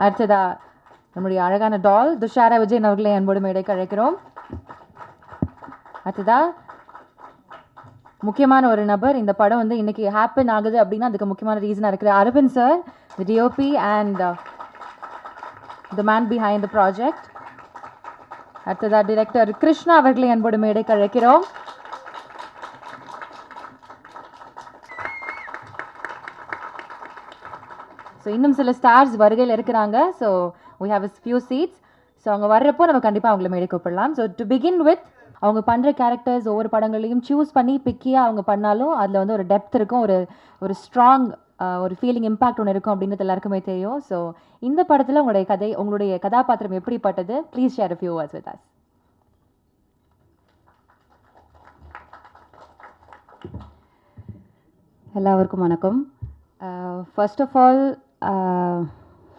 அடுத்ததா நம்முடைய அழகான டால் துஷாரா விஜயன் அவர்களை அன்போடு மேடைக்கு அழைக்கிறோம். அடுத்ததா முக்கியமான ஒரு நபர், இந்த படம் வந்து இன்னைக்கு ஹேப்பன் ஆகுது அப்படின்னா அதுக்கு முக்கியமான ரீசனாக இருக்கிற Aravind sir, the DOP and the man behind the project. அடுத்ததா டிரெக்டர் கிருஷ்ணா அவர்களை அன்போடு மேடைக்கு அழைக்கிறோம். ஸோ இன்னும் சில ஸ்டார்ஸ் வருகையில் இருக்கிறாங்க. So we have a few seats. So அவங்க வர்றப்போ நம்ம கண்டிப்பாக அவங்கள மேடை கூப்பிடலாம். ஸோ டு பிகின் வித், அவங்க பண்ணுற கேரக்டர்ஸ் ஒவ்வொரு படங்களையும் சூஸ் பண்ணி பிக்கியாக அவங்க பண்ணாலும் அதில் வந்து ஒரு டெப்த் இருக்கும், ஒரு ஸ்ட்ராங் ஒரு ஃபீலிங் இம்பாக்ட் ஒன்று இருக்கும் அப்படின்றது எல்லாருக்குமே தெரியும். ஸோ இந்த படத்தில் உங்களுடைய கதாபாத்திரம் எப்படிப்பட்டது? Please share a few words with us. எல்லாருக்கும் வணக்கம். ஃபர்ஸ்ட் ஆஃப் ஆல்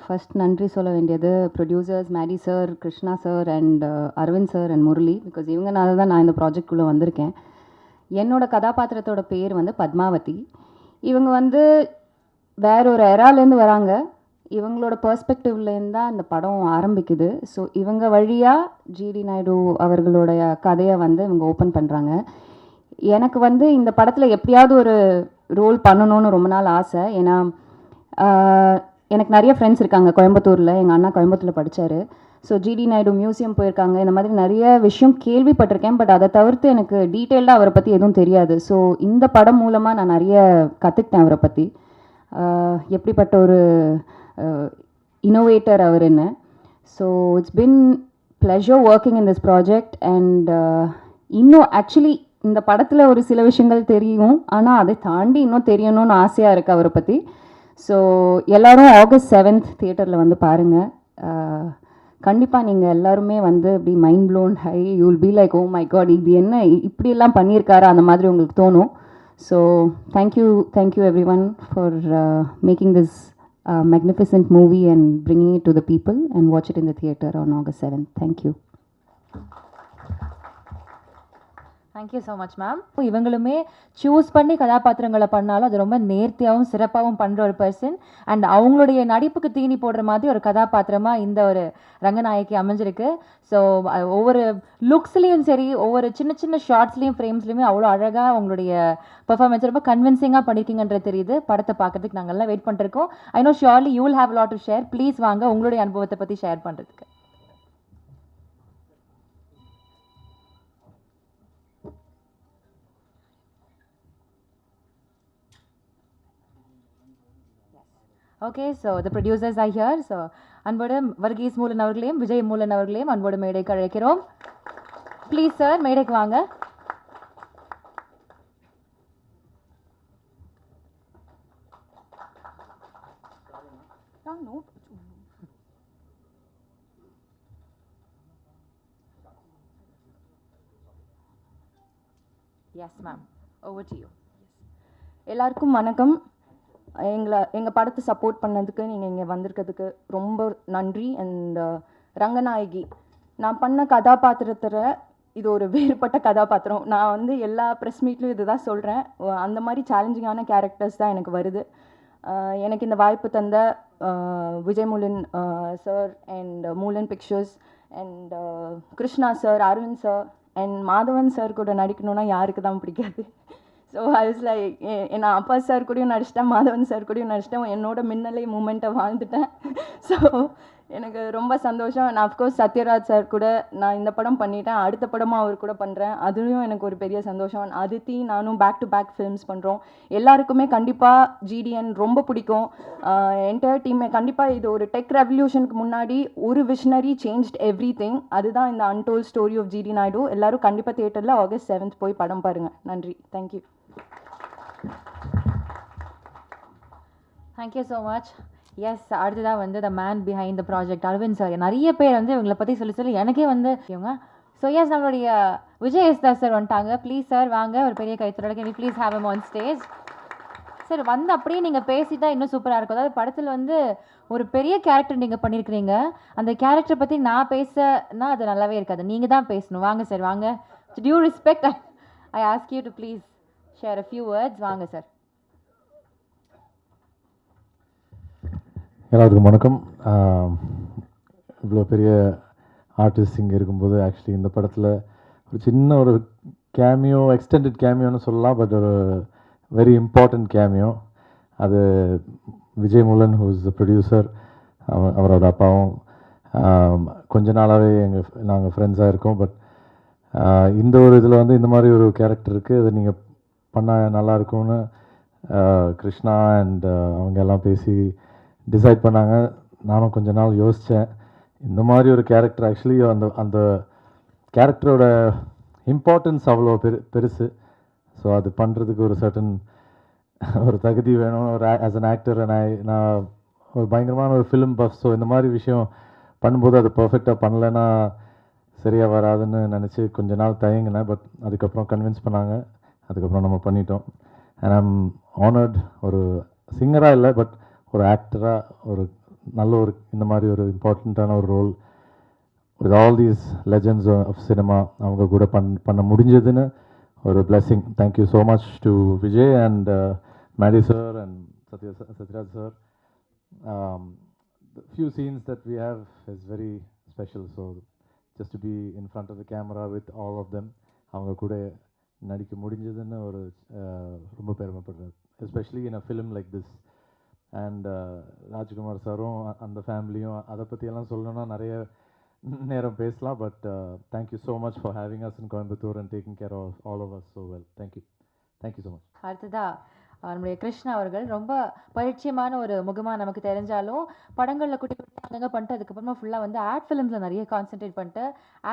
ஃபர்ஸ்ட் நன்றி சொல்ல வேண்டியது producers Maddy sir, Krishna sir and Aravind sir and Murali. Because இவங்கனால தான் நான் இந்த ப்ராஜெக்ட்குள்ளே வந்திருக்கேன். என்னோட கதாபாத்திரத்தோட பேர் வந்து பத்மாவதி. இவங்க வந்து வேற ஒரு எராலேருந்து வராங்க. இவங்களோட பெர்ஸ்பெக்டிவ்லேருந்து தான் இந்த படம் ஆரம்பிக்குது. ஸோ இவங்க வழியாக ஜிடி நாயுடு அவர்களுடைய கதையை வந்து இவங்க ஓப்பன் பண்ணுறாங்க. எனக்கு வந்து இந்த படத்தில் எப்படியாவது ஒரு ரோல் பண்ணணும்னு ரொம்ப நாள் ஆசை. ஏன்னா எனக்கு நிறைய ஃப்ரெண்ட்ஸ் இருக்காங்க கோயம்புத்தூரில். எங்கள் அண்ணா கோயம்புத்தூரில் படித்தார். ஸோ ஜிடி நாயுடு மியூசியம் போயிருக்காங்க. இந்த மாதிரி நிறைய விஷயம் கேள்விப்பட்டிருக்கேன். பட் அதை தவிர்த்து எனக்கு டீட்டெயில்டாக அவரை பற்றி எதுவும் தெரியாது. ஸோ இந்த படம் மூலமாக நான் நிறைய கற்றுக்கிட்டேன் அவரை பற்றி, எப்படிப்பட்ட ஒரு இன்னோவேட்டர் அவருன்னு. So it's been pleasure working in this project. And இன்னும் ஆக்சுவலி இந்த படத்தில் ஒரு சில விஷயங்கள் தெரியும், ஆனால் அதை தாண்டி இன்னும் தெரியணும்னு ஆசையாக இருக்குது அவரை பற்றி. ஸோ எல்லோரும் ஆகஸ்ட் 7th தியேட்டரில் வந்து பாருங்கள். கண்டிப்பாக நீங்கள் எல்லாருமே வந்து இப்படி mind blown high, you will be like oh my God, இது என்ன இப்படியெல்லாம் பண்ணியிருக்காரு அந்த மாதிரி உங்களுக்கு தோணும். So thank you everyone for making this magnificent movie and bringing it to the people, and watch it in the theatre on August 7th. Thank you. Thank you so much ma'am. இவங்களுமே choose பண்ணி கதாபாத்திரங்களை பண்ணாலும் அது ரொம்ப நேர்த்தியாகவும் சிறப்பாகவும் பண்ணுற ஒரு பர்சன். அண்ட் அவங்களுடைய நடிப்புக்கு தீனி போடுற மாதிரி ஒரு கதாபாத்திரமாக இந்த ஒரு ரங்கநாயகி அமைஞ்சிருக்கு. ஸோ ஒவ்வொரு லுக்ஸ்லேயும் சரி, ஒவ்வொரு சின்ன சின்ன ஷார்ட்ஸ்லேயும் ஃப்ரேம்ஸ்லையுமே அவ்வளோ அழகாக உங்களுடைய பெர்ஃபார்மன்ஸ் ரொம்ப கன்வின்சிங்காக பண்ணியிருக்கீங்கன்றது தெரியுது. படத்தை பார்க்கறதுக்கு நாங்கள்லாம் வெயிட் பண்ணிருக்கோம். I know surely you will have lot to share. Please வாங்க உங்களுடைய அனுபவத்தை பற்றி ஷேர் பண்ணுறதுக்கு. Okay, so the producers are here. So அன்போடு வர்கீஸ் மூலன் அவர்களையும் விஜய் மூலன் அவர்களையும் அன்போடு மேடைக்கு அழைக்கிறோம். ப்ளீஸ் சார் மேடைக்கு வாங்க. Yes ma'am, over to you. எல்லாருக்கும் வணக்கம். எங்கள் படத்தை சப்போர்ட் பண்ணதுக்கு, நீங்கள் இங்கே வந்திருக்கிறதுக்கு ரொம்ப நன்றி. அண்ட் ரங்கநாயகி, நான் பண்ண கதாபாத்திரத்தில் இது ஒரு வேறுபட்ட கதாபாத்திரம். நான் வந்து எல்லா ப்ரெஸ் மீட்லையும் இது தான் சொல்கிறேன். அந்த மாதிரி சேலஞ்சிங்கான கேரக்டர்ஸ் தான் எனக்கு வருது. எனக்கு இந்த வாய்ப்பு தந்த Vijay Moolan sir and Moolan pictures and Krishna sir, Aravind sir and Madhavan sir கூட நடிக்கணுன்னா யாருக்கு தான் பிடிக்காது. ஸோ ஐ வாஸ் லைக், நான் அப்பா சார் கூடயும் நடிச்சிட்டேன், மாதவன் சார் கூடயும் நடிச்சிட்டேன், என்னோட மின்னலை மூமெண்ட்டை வாழ்ந்துட்டேன். ஸோ எனக்கு ரொம்ப சந்தோஷம். நான் அஃப்கோர்ஸ் சத்யராஜ் சார் கூட நான் இந்த படம் பண்ணிட்டேன், அடுத்த படமும் அவர் கூட பண்ணுறேன், அதுலேயும் எனக்கு ஒரு பெரிய சந்தோஷம். அதித்தி நானும் பேக் டு பேக் ஃபிலிம்ஸ் பண்ணுறோம். எல்லாருக்குமே கண்டிப்பாக ஜிடிஎன் ரொம்ப பிடிக்கும். என்டையர் டீமே கண்டிப்பாக இது ஒரு டெக் ரெவல்யூஷனுக்கு முன்னாடி ஒரு விஷனரி சேஞ்ச்ட் எவ்ரி திங். அதுதான் இந்த untold story of GD Naidu. எல்லாரும் கண்டிப்பாக தியேட்டரில் ஆகஸ்ட் 7th போய் படம் பாருங்கள். நன்றி, thank you. Thank you so much. Yes, அடுத்ததாக வந்து the man behind the project Aravind sir. நிறைய பேர் வந்து இவங்களை பற்றி சொல்லி எனக்கே வந்து இவங்க. ஸோ எஸ், நம்மளுடைய விஜய் எஸ்தாஸ் சார் வந்துட்டாங்க. ப்ளீஸ் சார் வாங்க, ஒரு பெரிய கைத்தறோட can you please have him on stage. Sir வந்து அப்படியே நீங்கள் பேசிட்டா இன்னும் சூப்பராக இருக்கும். அதாவது படத்தில் வந்து ஒரு பெரிய கேரக்டர் நீங்கள் பண்ணியிருக்கிறீங்க. அந்த கேரக்டர் பற்றி நான் பேசினா அது நல்லாவே இருக்காது, நீங்கள் தான் பேசணும். வாங்க சார் வாங்க. Due respect I ask you to please share a few words. வாங்க சார். எல்லாருக்கும் வணக்கம். இவ்வளோ பெரிய ஆர்டிஸ்ட் இங்கே இருக்கும்போது ஆக்சுவலி இந்த படத்தில் ஒரு சின்ன ஒரு கேமியோ, எக்ஸ்டெண்டட் கேமியோன்னு சொல்லலாம், பட் ஒரு வெரி இம்பார்ட்டண்ட் கேமியோ. அது Vijay முலன், who is the producer, அவரோட அப்பாவும் கொஞ்ச நாளாகவே நாங்கள் ஃப்ரெண்ட்ஸாக இருக்கோம். பட் இந்த ஒரு இதில் வந்து இந்த மாதிரி ஒரு கேரக்டர் இருக்குது, அதை நீங்கள் பண்ணால் நல்லாயிருக்கும்னு கிருஷ்ணா அண்ட் அவங்க எல்லாம் பேசி டிசைட் பண்ணாங்க. நானும் கொஞ்ச நாள் யோசித்தேன். இந்த மாதிரி ஒரு கேரக்டர் ஆக்சுவலி அந்த கேரக்டரோட இம்பார்ட்டன்ஸ் அவ்வளோ பெருசு. ஸோ அது பண்ணுறதுக்கு ஒரு சர்டன் ஒரு தகுதி வேணும். ஒரு ஆஸ் அன் ஆக்டர் நான் ஒரு பயங்கரமான ஒரு ஃபிலிம் பஃப். ஸோ இந்த மாதிரி விஷயம் பண்ணும்போது அது பர்ஃபெக்டாக பண்ணலைன்னா சரியாக வராதுன்னு நினச்சி கொஞ்ச நாள் தயங்கினேன். பட் அதுக்கப்புறம் கன்வின்ஸ் பண்ணாங்க. அதுக்கப்புறம் நம்ம பண்ணிட்டோம். And I'm honoured. ஒரு சிங்கராக இல்லை, பட் ஒரு ஆக்டராக ஒரு நல்ல ஒரு இந்த மாதிரி ஒரு இம்பார்ட்டண்ட்டான ஒரு role with all these legends of cinema அவங்க கூட பண்ண முடிஞ்சதுன்னு ஒரு blessing. Thank you so much to Vijay and Maddy sir and Sathyaraj sir. The few scenes that we have is very special. So just to be in front of the camera with all of them, அவங்க கூட நடிக்க முடிஞ்சதுன்னு ஒரு ரொம்ப பெருமைப்படுறேன், especially in a film like this. And Rajkumar சாரும் அந்த ஃபேமிலியும் அதை பற்றியெல்லாம் சொல்லணும்னா நிறைய நேரம் பேசலாம். But thank you so much for having us in Coimbatore and taking care of all of us so well. Thank you so much. அடுத்ததா நம்முடைய கிருஷ்ணா அவர்கள் ரொம்ப பரிச்சயமான ஒரு முகமாக நமக்கு தெரிஞ்சாலும் படங்களில் குட்டி குட்டி அங்கங்கே பண்ணிட்டு அதுக்கப்புறமா ஃபுல்லாக வந்து ஆட் ஃபிலிம்ஸில் நிறைய கான்சென்ட்ரேட் பண்ணிட்டு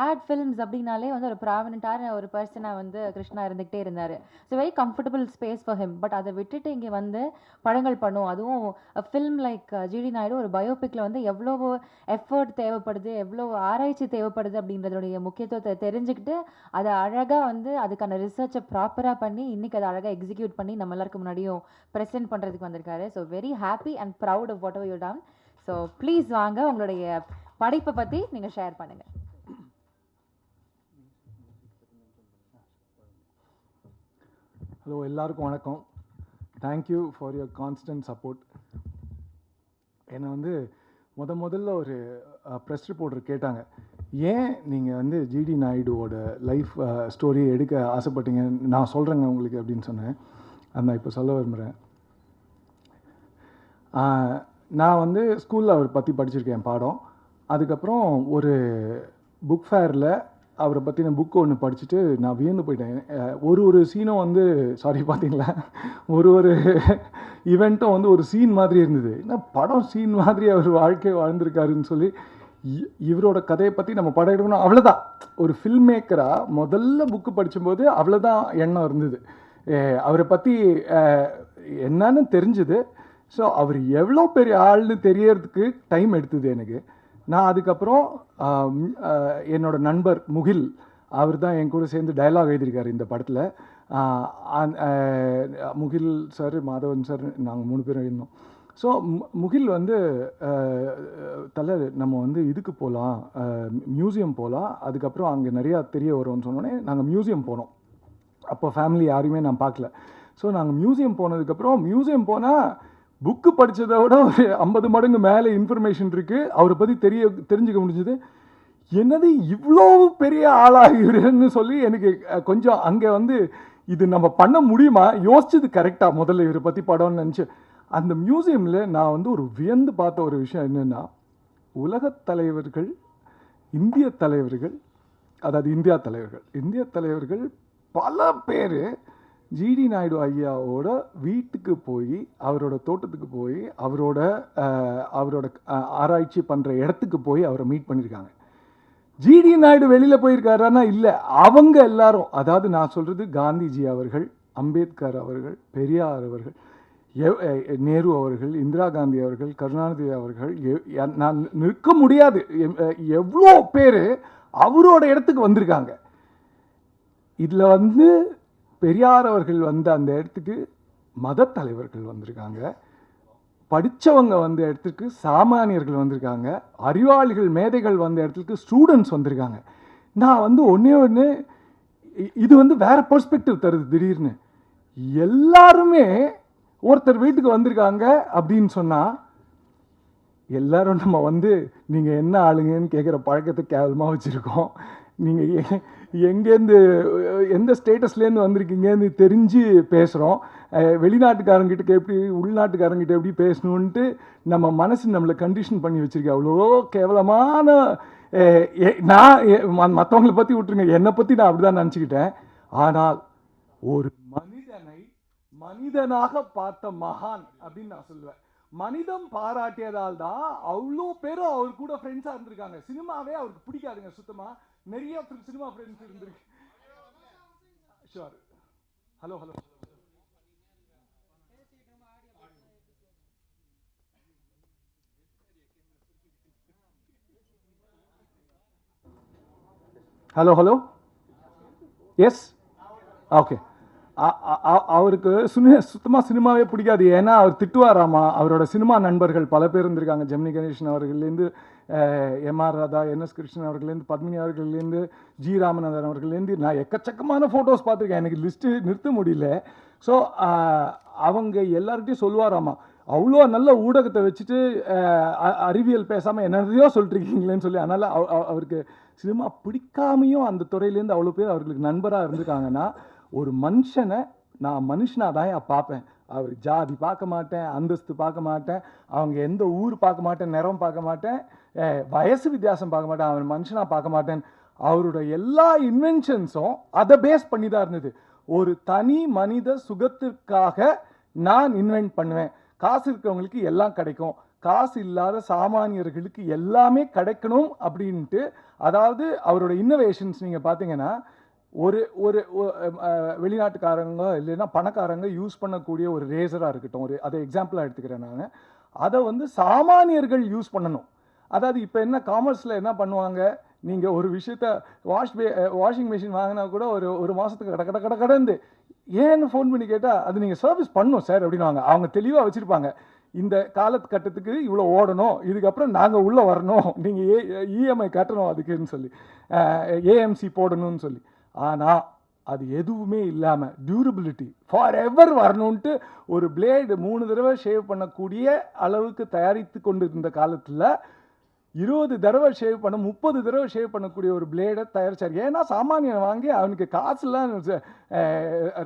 ஆட் ஃபிலிம்ஸ் அப்படின்னாலே வந்து ஒரு ப்ராமினெண்ட்டான ஒரு பர்சனாக வந்து கிருஷ்ணா இருந்துகிட்டே இருந்தார். So very comfortable space for him. But அதை விட்டுட்டு இங்கே வந்து படங்கள் பண்ணும், அதுவும் ஃபில்ம் லைக் ஜிடி நாயுடு ஒரு பயோபிக்கில் வந்து எவ்வளோ எஃபர்ட் தேவைப்படுது, எவ்வளோ ஆராய்ச்சி தேவைப்படுது அப்படின்றதுடைய முக்கியத்துவத்தை தெரிஞ்சுக்கிட்டு அதை அழகாக வந்து அதுக்கான ரிசர்ச்சை ப்ராப்பராக பண்ணி இன்றைக்கி அதை அழகாக எக்ஸிக்யூட் பண்ணி நம்ம எல்லாருக்கும் முன்னாடியும் ப்ரெசென்ட் பண்ணுறதுக்கு வந்திருக்காரு. So very happy and proud of whatever you done. So please வாங்க, உங்களுடைய படைப்பை பற்றி நீங்கள் ஷேர் பண்ணுங்கள். ஹலோ, எல்லாருக்கும் வணக்கம். Thank you for your constant support. என்னை வந்து முதல்ல ஒரு ப்ரெஸ் ரிப்போர்ட்டர் கேட்டாங்க, ஏன் நீங்கள் வந்து ஜிடி நாயுடுவோட லைஃப் ஸ்டோரியை எடுக்க ஆசைப்பட்டீங்க, நான் சொல்கிறேங்க உங்களுக்கு அப்படின்னு சொன்னேன். நான் இப்போ சொல்ல விரும்புகிறேன். நான் வந்து ஸ்கூலில் அவர் பற்றி படிச்சிருக்கேன் பாடம். அதுக்கப்புறம் ஒரு புக் ஃபேரில் அவரை பற்றின புக்கு ஒன்று படிச்சுட்டு நான் வியந்து போயிட்டேன். ஒரு சீனும் வந்து பார்த்தீங்களா, ஒரு ஈவெண்ட்டும் வந்து ஒரு சீன் மாதிரி இருந்தது. ஏன்னா படம் சீன் மாதிரி அவர் வாழ்க்கை வாழ்ந்திருக்காருன்னு சொல்லி இவரோட கதையை பற்றி நம்ம படம் எடுக்கணும், அவ்வளோதான். ஒரு ஃபில்ம் மேக்கராக முதல்ல புக்கு படிக்கும்போது அவ்வளோதான் எண்ணம் இருந்தது. அவரை பற்றி என்னன்னு தெரிஞ்சுது. ஸோ அவர் எவ்வளோ பெரிய ஆள்னு தெரியறதுக்கு டைம் எடுத்தது எனக்கு. நான் அதுக்கப்புறம் என்னோட நண்பர் முகில், அவர் தான் என் கூட சேர்ந்து டயலாக் எழுதியிருக்காரு இந்த படத்தில். முகில் சார், மாதவன் சார், நாங்கள் 3 பேரும் எழுதினோம். ஸோ முகில் வந்து நம்ம வந்து இதுக்கு போகலாம், மியூசியம் போகலாம், அதுக்கப்புறம் அங்கே நிறையா தெரிய வரும்னு சொன்னோடனே நாங்கள் மியூசியம் போனோம். அப்போ ஃபேமிலி யாரையுமே நான் பார்க்கல. ஸோ நாங்கள் மியூசியம் போனதுக்கப்புறம், மியூசியம் போனால் புக்கு படித்ததை விட ஒரு 50 மடங்கு மேலே இன்ஃபர்மேஷன் இருக்குது, அவரை பற்றி தெரிஞ்சுக்க முடிஞ்சது. என்னது இவ்வளோ பெரிய ஆளாகிறன்னு சொல்லி எனக்கு கொஞ்சம் அங்கே வந்து இது நம்ம பண்ண முடியுமா, யோசிச்சது கரெக்டாக முதல்ல இவரை பற்றி படம்னு நினச்சி. அந்த மியூசியமில் நான் வந்து ஒரு வியந்து பார்த்த ஒரு விஷயம் என்னென்னா, உலகத் தலைவர்கள், இந்திய தலைவர்கள், அதாவது இந்திய தலைவர்கள் பல பேர் ஜிடி நாயுடு ஐயாவோட வீட்டுக்கு போய், அவரோட தோட்டத்துக்கு போய், அவரோட ஆராய்ச்சி பண்ணுற இடத்துக்கு போய் அவரை மீட் பண்ணியிருக்காங்க. ஜிடி நாயுடு வெளியில் போயிருக்காருன்னா இல்லை, அவங்க எல்லாரும், அதாவது நான் சொல்கிறது காந்திஜி அவர்கள், அம்பேத்கர் அவர்கள், பெரியார் அவர்கள், நேரு அவர்கள், இந்திரா காந்தி அவர்கள், கருணாநிதி அவர்கள், நான் நிற்க முடியாது, எவ்வளோ பேர் அவரோட இடத்துக்கு வந்திருக்காங்க. இதில் வந்து பெரியார் அவர்கள் வந்த அந்த இடத்துக்கு மத தலைவர்கள் வந்திருக்காங்க, படித்தவங்க வந்த இடத்துக்கு சாமானியர்கள் வந்திருக்காங்க, அறிவாளிகள் மேதைகள் வந்த இடத்துக்கு ஸ்டூடெண்ட்ஸ் வந்திருக்காங்க. நான் வந்து ஒன்று இது வந்து வேறு பெர்ஸ்பெக்டிவ் தருது. திடீர்னு எல்லாருமே ஒருத்தர் வீட்டுக்கு வந்திருக்காங்க அப்படின்னு சொன்னால் எல்லாரும் நம்ம வந்து நீங்கள் என்ன ஆளுங்கன்னு கேட்குற பழக்கத்தை கேவலமாக வச்சுருக்கோம். நீங்கள் எங்கேருந்து எந்த ஸ்டேட்டஸ்லேருந்து வந்திருக்கீங்கன்னு தெரிஞ்சு பேசுகிறோம். வெளிநாட்டுக்காரங்கிட்ட எப்படி உள்நாட்டுக்காரங்கிட்ட எப்படி பேசணுன்ட்டு நம்ம மனசு நம்மளை கண்டிஷன் பண்ணி வச்சுருக்கேன். அவ்வளோ கேவலமான நான் மற்றவங்களை பற்றி விட்டுருங்க, என்னை பற்றி நான் அப்படி தான் நினச்சிக்கிட்டேன். ஆனால் ஒரு மனிதனை மனிதனாக பார்த்த மகான் அப்படின்னு நான் சொல்லுவேன். மனிதம் பாராட்டியதால் தான் அவ்வளோ பேரும் அவர் கூட ஃப்ரெண்ட்ஸாக இருந்திருக்காங்க. சினிமாவே அவருக்கு பிடிக்காதுங்க சுத்தமாக. நிறைய சினிமா ஃப்ரெண்ட்ஸ் இருந்திருக்கு. Sure. Hello hello hello hello yes okay. அவருக்கு சுத்தமாக சினிமாவே பிடிக்காது. ஏன்னா அவர் திட்டுவாராமா. அவரோட சினிமா நண்பர்கள் பல பேர் இருந்திருக்காங்க. ஜெமினி கணேசன் அவர்கள்லேருந்து எம்ஆர் ராதா, என்எஸ் கிருஷ்ணன் அவர்கள்லேருந்து பத்மினி அவர்கள்லேருந்து ஜி ராமநாதன் அவர்கள்லேருந்து நான் எக்கச்சக்கமான ஃபோட்டோஸ் பார்த்துருக்கேன். எனக்கு லிஸ்ட்டு நிறுத்த முடியல. ஸோ அவங்க எல்லார்கிட்டையும் சொல்லுவாராமா, அவ்வளோ நல்ல ஊடகத்தை வச்சுட்டு அறிவியல் பேசாமல் என்னதையோ சொல்லிட்டுருக்கீங்களேன்னு சொல்லி. அதனால் அவருக்கு சினிமா பிடிக்காமையும் அந்த துறையிலேருந்து அவ்வளோ பேர் அவர்களுக்கு நண்பராக இருந்திருக்காங்கன்னா, ஒரு மனுஷனை நான் மனுஷனாக தான் பார்ப்பேன். அவர் ஜாதி பார்க்க மாட்டேன், அந்தஸ்து பார்க்க மாட்டேன், அவங்க எந்த ஊர் பார்க்க மாட்டேன், நிறம் பார்க்க மாட்டேன், வயசு வித்தியாசம் பார்க்க மாட்டேன், அவர் மனுஷனாக பார்க்க மாட்டேன். அவரோட எல்லா இன்வென்ஷன்ஸும் அதை பேஸ் பண்ணி தான் இருந்தது. ஒரு தனி மனித சுகத்திற்காக நான் இன்வென்ட் பண்ணுவேன். காசு இருக்கிறவங்களுக்கு எல்லாம் கிடைக்கும், காசு இல்லாத சாமானியர்களுக்கு எல்லாமே கிடைக்கணும் அப்படின்ட்டு. அதாவது அவரோட இன்னோவேஷன்ஸ் நீங்கள் பார்த்தீங்கன்னா, ஒரு ஒரு வெளிநாட்டுக்காரங்க இல்லைன்னா பணக்காரங்க யூஸ் பண்ணக்கூடிய ஒரு ரேசராக இருக்கட்டும், அதை எக்ஸாம்பிளாக எடுத்துக்கிறேன் நான். அதை வந்து சாமானியர்கள் யூஸ் பண்ணணும். அதாவது இப்போ என்ன காமர்ஸில் என்ன பண்ணுவாங்க, நீங்கள் ஒரு விஷயத்த வாஷிங் மிஷின் வாங்கினா கூட ஒரு மாதத்துக்கு கடந்து ஏன்னு ஃபோன் பண்ணி கேட்டால் அது நீங்கள் சர்வீஸ் பண்ணணும் சார் அப்படின்வாங்க. அவங்க தெளிவாக வச்சுருப்பாங்க, இந்த காலகட்டத்துக்கு இவ்வளோ ஓடணும், இதுக்கப்புறம் நாங்கள் உள்ளே வரணும், நீங்கள் இஎம்ஐ கட்டணும் அதுக்குன்னு சொல்லி, ஏஎம்சி போடணும்னு சொல்லி. ஆனால் அது எதுவுமே இல்லாமல் டியூரபிலிட்டி ஃபார் எவர் வரணுன்ட்டு ஒரு பிளேடு 3 தடவை ஷேவ் பண்ணக்கூடிய அளவுக்கு தயாரித்து கொண்டு இருந்த காலத்தில் 20 தடவை ஷேவ் பண்ண 30 தடவை ஷேவ் பண்ணக்கூடிய ஒரு பிளேடை தயாரித்தார். ஏன்னா சாமானியன் வாங்கி அவனுக்கு காசுலாம்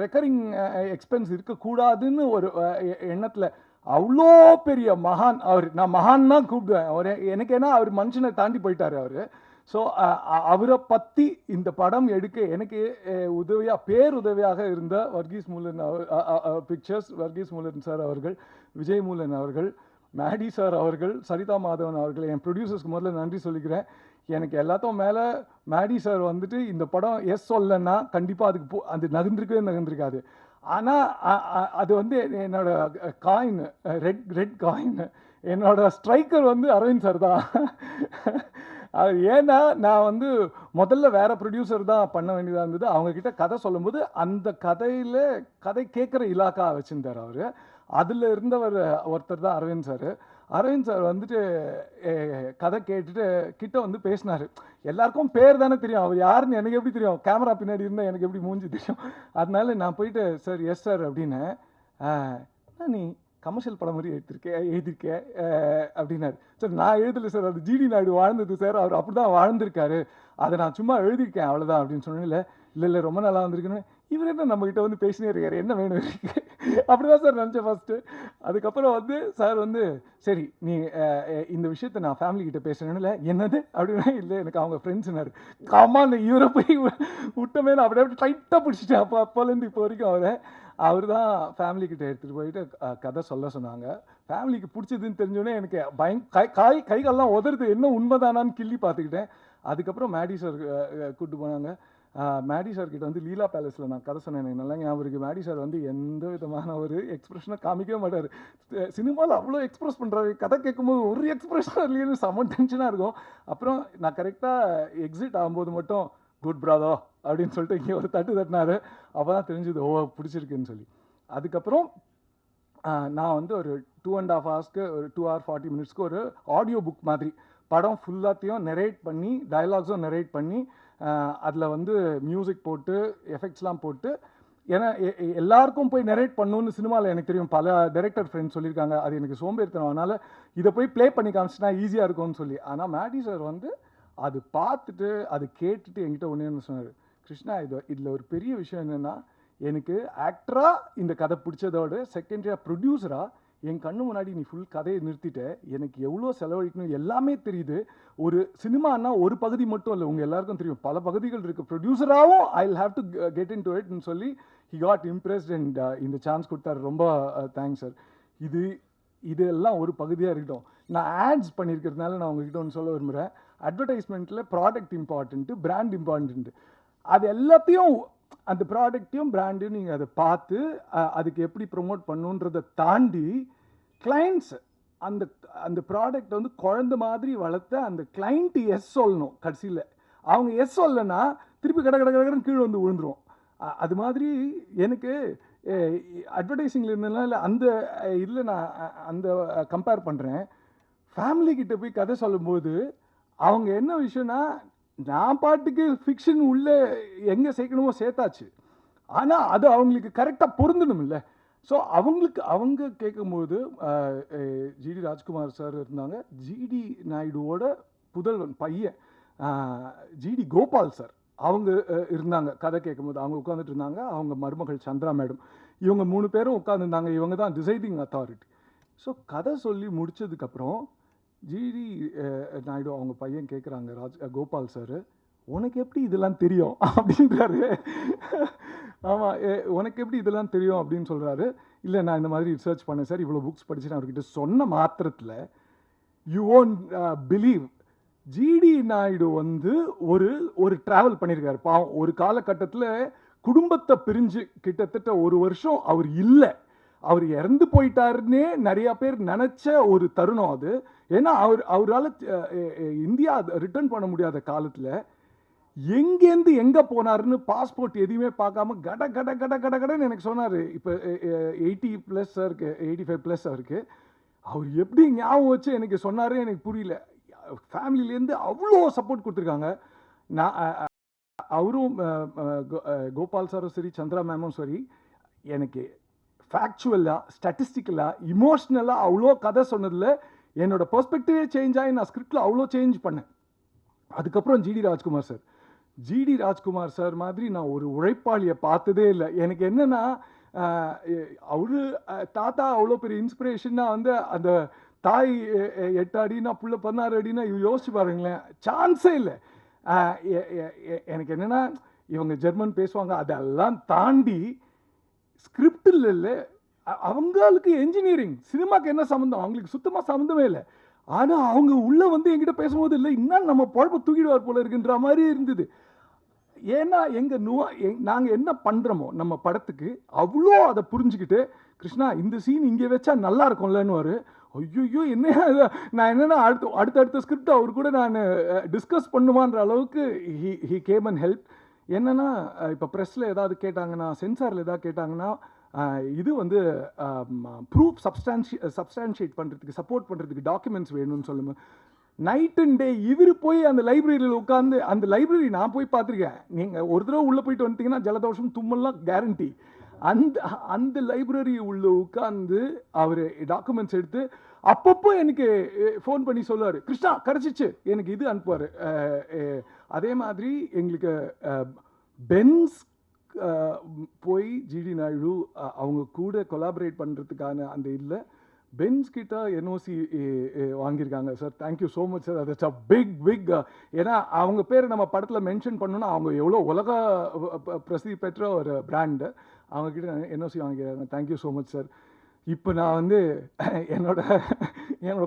ரெக்கரிங் எக்ஸ்பென்ஸ் இருக்கக்கூடாதுன்னு ஒரு எண்ணத்தில் அவ்வளோ பெரிய மகான் அவர். நான் மகான் தான் கூப்பிடுவேன் அவர். எனக்கு ஏன்னா அவர் மனுஷனை தாண்டி போயிட்டார் அவர். ஸோ அவரை பற்றி இந்த படம் எடுக்க எனக்கு பேருதவியாக இருந்த வர்கீஸ் மூலன் பிக்சர்ஸ், வர்கீஸ் மூலன் சார் அவர்கள், விஜய் மூலன் அவர்கள், மேடி சார் அவர்கள், சரிதா மாதவன் அவர்கள், என் ப்ரொடியூசர்ஸ்க்கு முதல்ல நன்றி சொல்லிக்கிறேன். எனக்கு எல்லாத்தையும் மேலே மேடி சார் வந்துட்டு இந்த படம் சொல்லலைன்னா கண்டிப்பாக அதுக்கு அது நகர்ந்திருக்காது. ஆனால் அது வந்து என்னோட காயின், ரெட் காயின், என்னோட ஸ்ட்ரைக்கர் வந்து அரவிந்த் சார் தான். அது ஏன்னா நான் வந்து முதல்ல வேறு ப்ரொடியூசர் தான் பண்ண வேண்டியதாக இருந்தது. அவங்கக்கிட்ட கதை சொல்லும்போது அந்த கதை கேட்குற இலாக்கா வச்சுருந்தார் அவர். அதில் இருந்தவர் ஒருத்தர் தான் அரவிந்த் சார். அரவிந்த் சார் வந்துட்டு கதை கேட்டுட்டு கிட்ட வந்து பேசினார். எல்லாருக்கும் பேர் தானே தெரியும், அவர் யாருன்னு எனக்கு எப்படி தெரியும், கேமரா பின்னாடி இருந்தால் எனக்கு எப்படி மூஞ்சி தெரியும். அதனால நான் போயிட்டு சார் எஸ் சார் அப்படின்னு, நீ கமர்ஷியல் படம் மாதிரி எழுதியிருக்கேன் அப்படின்னாரு. சார் நான் எழுதலை சார், அது ஜிடி நாயுடு வாழ்ந்தது சார், அவர் அப்படி தான் வாழ்ந்திருக்காரு, அதை நான் சும்மா எழுதியிருக்கேன் அவ்வளோதான் அப்படின்னு சொன்னேன். இல்லை ரொம்ப நல்லா வந்திருக்குன்னு. இவர் என்ன நம்மக்கிட்ட வந்து பேசினே இருக்காரு, என்ன வேணும் இருக்கு அப்படிதான் சார் நினச்சேன் ஃபஸ்ட்டு. அதுக்கப்புறம் வந்து சார் வந்து சரி நீ இந்த விஷயத்த நான் ஃபேமிலிக்கிட்ட பேசுகிறேன்னு. என்னது அப்படின்னா, இல்லை எனக்கு அவங்க ஃப்ரெண்ட்ஸுனாரு. ஆமாம் இவரை போய் விட்டமே நான் அப்படியே டைட்டாக பிடிச்சிட்டேன். அப்போலேருந்து இப்போ வரைக்கும் அவர் தான் ஃபேமிலிக்கிட்ட எடுத்துகிட்டு போயிட்டு கதை சொல்ல சொன்னாங்க. ஃபேமிலிக்கு பிடிச்சதுன்னு தெரிஞ்சோடனே எனக்கு கைகாலெலாம் உதறது, என்ன உண்மைதானான்னு கிள்ளி பார்த்துக்கிட்டேன். அதுக்கப்புறம் மேடி சார் கூப்பிட்டு போனாங்க. மேடி சார்கிட்ட வந்து லீலா பேலஸில் நான் கதை சொன்னேன். எனக்கு நல்லா ஞாபகம் இருக்குது. மேடி சார் வந்து எந்த விதமான ஒரு எக்ஸ்ப்ரெஷனை காமிக்கவே மாட்டார். சினிமாவில் அவ்வளோ எக்ஸ்ப்ரெஸ் பண்ணுறாரு, கதை கேட்கும்போது ஒரு எக்ஸ்ப்ரெஷனாக இல்லைன்னு செம்ம டென்ஷனாக இருக்கும். அப்புறம் நான் கரெக்டாக எக்ஸிட் ஆகும்போது மட்டும் குட் ப்ராதோ அப்படின்னு சொல்லிட்டு இங்கே ஒரு தட்டினார். அப்போ தான் தெரிஞ்சது, ஓ பிடிச்சிருக்குன்னு சொல்லி. அதுக்கப்புறம் நான் வந்து ஒரு 2.5 ஹவர்ஸ்க்கு ஒரு 2 hour 40 minutesக்கு ஒரு ஆடியோ புக் மாதிரி படம் ஃபுல்லாத்தையும் நெரேட் பண்ணி, டயலாக்ஸும் நெரேட் பண்ணி, அதில் வந்து மியூசிக் போட்டு எஃபெக்ட்ஸ்லாம் போட்டு ஏன்னா எல்லாருக்கும் போய் நெரேட் பண்ணணும்னு சினிமாவில் எனக்கு தெரியும், பல டைரக்டர் ஃப்ரெண்ட்ஸ் சொல்லியிருக்காங்க, அது எனக்கு சோம்பேறித்தனம், அதனால் இதை போய் ப்ளே பண்ணி காமிச்சினா ஈஸியாக இருக்கும்னு சொல்லி. ஆனால் மேடி சார் வந்து அது பார்த்துட்டு அது கேட்டுட்டு என்கிட்ட ஒன்று சொன்னார், கிருஷ்ணா இதில் ஒரு பெரிய விஷயம் என்னென்னா, எனக்கு ஆக்டராக இந்த கதை பிடிச்சதோடு செகண்டரியாக ப்ரொடியூசராக என் கண்ணு முன்னாடி நீ ஃபுல் கதையை நிறுத்திட்ட, எனக்கு எவ்வளோ செலவழிக்கணும் எல்லாமே தெரியுது. ஒரு சினிமானா ஒரு பகுதி மட்டும் இல்லை, உங்கள் எல்லாருக்கும் தெரியும் பல பகுதிகள் இருக்குது. ப்ரொடியூசராகவும் I will have to get into இட்னு சொல்லி ஹி காட் இம்ப்ரெஸ்ட் அண்ட் இந்த சான்ஸ் கொடுத்தாரு. ரொம்ப தேங்க்ஸ் சார். இதெல்லாம் ஒரு பகுதியாக இருக்கட்டும். நான் ஆட்ஸ் பண்ணியிருக்கிறதுனால நான் உங்ககிட்ட ஒன்று சொல்ல விரும்புகிறேன். அட்வர்டைஸ்மெண்ட்டில் ப்ராடக்ட் இம்பார்ட்டண்ட்டு, பிராண்ட் இம்பார்ட்டண்ட்டு. அது எல்லாத்தையும், அந்த ப்ராடக்டையும் பிராண்டையும் நீங்கள் அதை பார்த்து அதுக்கு எப்படி ப்ரொமோட் பண்ணுன்றதை தாண்டி கிளைண்ட்ஸ் அந்த அந்த ப்ராடக்ட் வந்து குழந்த மாதிரி வளர்த்த அந்த கிளைண்ட்டு எஸ் சொல்லணும். கடைசியில் அவங்க எஸ் சொல்லலைன்னா திருப்பி கடன்னு கீழே வந்து விழுந்துரும். அது மாதிரி எனக்கு அட்வர்டைஸிங்கில் இருந்ததுனால இல்லை, அந்த இதில் நான் அந்த கம்பேர் பண்ணுறேன். ஃபேமிலிக்கிட்ட போய் கதை சொல்லும்போது அவங்க என்ன விஷயம்னா, நான் பாட்டுக்கு ஃபிக்ஷன் உள்ளே எங்கே சேர்க்கணுமோ சேர்த்தாச்சு, ஆனால் அது அவங்களுக்கு கரெக்டாக பொருந்தணும் இல்லை. ஸோ அவங்க கேட்கும்போது ஜிடி ராஜ்குமார் சார் இருந்தாங்க, ஜிடி நாயுடுவோட புதல்வன் பையன் ஜிடி கோபால் சார் அவங்க இருந்தாங்க. கதை கேட்கும்போது அவங்க உட்காந்துட்டு இருந்தாங்க, அவங்க மருமகள் சந்திரா மேடம், இவங்க 3 பேரும் உட்காந்துருந்தாங்க. இவங்க தான் டிசைடிங் அத்தாரிட்டி. ஸோ கதை சொல்லி முடித்ததுக்கப்புறம் ஜிடி நாயுடு அவங்க பையன் கேட்குறாங்க, கோபால் சார் உனக்கு எப்படி இதெல்லாம் தெரியும் அப்படின்றாரு. ஆமாம், உனக்கு எப்படி இதெல்லாம் தெரியும் அப்படின்னு சொல்கிறாரு. இல்லை நான் இந்த மாதிரி ரிசர்ச் பண்ணேன் சார், இவ்வளோ புக்ஸ் படிச்சு நான் அவர்கிட்ட சொன்ன மாத்திரத்தில் you won't believe, GD Naidu வந்து ஒரு ட்ராவல் பண்ணியிருக்காரு. பாவம், ஒரு காலகட்டத்தில் குடும்பத்தை பிரிஞ்சு கிட்டத்தட்ட 1 வருஷம் அவர் இல்லை, அவர் இறந்து போயிட்டாருன்னே நிறையா பேர் நினச்ச ஒரு தருணம் அது. ஏன்னா அவரால் இந்தியா ரிட்டர்ன் பண்ண முடியாத காலத்தில் எங்கேருந்து எங்கே போனாருன்னு பாஸ்போர்ட் எதுவுமே பார்க்காம கடன்னு எனக்கு சொன்னார். இப்போ 80+ அவருக்கு, 85+ அவருக்கு. அவர் எப்படி ஞாபகம் வச்சு எனக்கு சொன்னார் எனக்கு புரியல. ஃபேமிலியிலேருந்து அவ்வளோ சப்போர்ட் கொடுத்துருக்காங்க. நான் அவரும் கோபால் சாரும் சரி, சந்திரா மேமும் சரி, எனக்கு ஃபேக்சுவலாக, ஸ்டாட்டிஸ்டிக்கலாக, இமோஷ்னலாக அவ்வளோ கதை சொன்னதில் என்னோட பெர்ஸ்பெக்டிவே சேஞ்ச் ஆகி நான் ஸ்கிரிப்டில் அவ்வளோ சேஞ்ச் பண்ணேன். அதுக்கப்புறம் ஜிடி ராஜ்குமார் சார் மாதிரி நான் ஒரு உழைப்பாளியை பார்த்ததே இல்லை. எனக்கு என்னென்னா, அவரு தாத்தா அவ்வளோ பெரிய இன்ஸ்பிரேஷனாக வந்து அந்த தாய் 8 அடினா புள்ள 16 அடினா யோசிச்சு பாருங்களேன், சான்ஸே இல்லை. எனக்கு என்னென்னா, இவங்க ஜெர்மன் பேசுவாங்க, அதெல்லாம் தாண்டி ஸ்கிரிப்டில் இல்லை, அவங்களுக்கு என்ஜினியரிங் சினிமாவுக்கு என்ன சம்மந்தம், அவங்களுக்கு சுத்தமாக சம்மந்தமே இல்லை. ஆனால் அவங்க உள்ளே வந்து என்கிட்ட பேசும்போது இல்லை, இன்னும் நம்ம பொழப்பை தூக்கிடுவார் போல இருக்குன்ற மாதிரி இருந்தது. ஏன்னா நாங்கள் என்ன பண்ணுறோமோ நம்ம படத்துக்கு அவ்வளோ அதை புரிஞ்சுக்கிட்டு, கிருஷ்ணா இந்த சீன் இங்கே வச்சா நல்லா இருக்கும்லன்னு, ஐயோ என்ன நான் என்னென்னா அடுத்த ஸ்கிரிப்ட் அவர் கூட நான் டிஸ்கஸ் பண்ணுவான்ற அளவுக்கு ஹி கேம் அண்ட் ஹெல்ப். என்னென்னா, இப்போ ப்ரெஸ்ஸில் ஏதாவது கேட்டாங்கன்னா, சென்சாரில் ஏதாவது கேட்டாங்கன்னா, இது வந்து ப்ரூஃப் சப்ஸ்டான்ஷியேட் பண்ணுறதுக்கு, சப்போர்ட் பண்ணுறதுக்கு டாக்குமெண்ட்ஸ் வேணும்னு சொல்லுங்கள். நைட் அண்ட் டே இவர் போய் அந்த லைப்ரரியில் உட்காந்து, அந்த லைப்ரரி நான் போய் பார்த்துருக்கேன், நீங்கள் ஒரு தடவை உள்ளே போயிட்டு வந்துட்டிங்கன்னா ஜலதோஷம் தும்மல்லாம் கேரண்டி. அந்த லைப்ரரி உள்ள உட்காந்து அவர் டாக்குமெண்ட்ஸ் எடுத்து அப்பப்போ எனக்கு ஃபோன் பண்ணி சொல்லுவார், கிருஷ்ணா கிடச்சிச்சு எனக்கு இது அனுப்புவார். அதே மாதிரி எங்களுக்கு பென்ஸ் போய் ஜிடி நாயுடு அவங்க கூட கொலாபரேட் பண்ணுறதுக்கான அந்த இதில் பென்ஸ் கிட்ட என்ஓசி வாங்கியிருக்காங்க sir. Thank you so much sir. அது பிக் ஏன்னா அவங்க பேர் நம்ம படத்தில் மென்ஷன் பண்ணோன்னா அவங்க எவ்வளோ உலக பிரசித்தி பெற்ற ஒரு பிராண்டு, அவங்கக்கிட்ட என்ஓசி வாங்கியிருக்காங்க. Thank you so much sir. இப்போ நான் வந்து என்னோட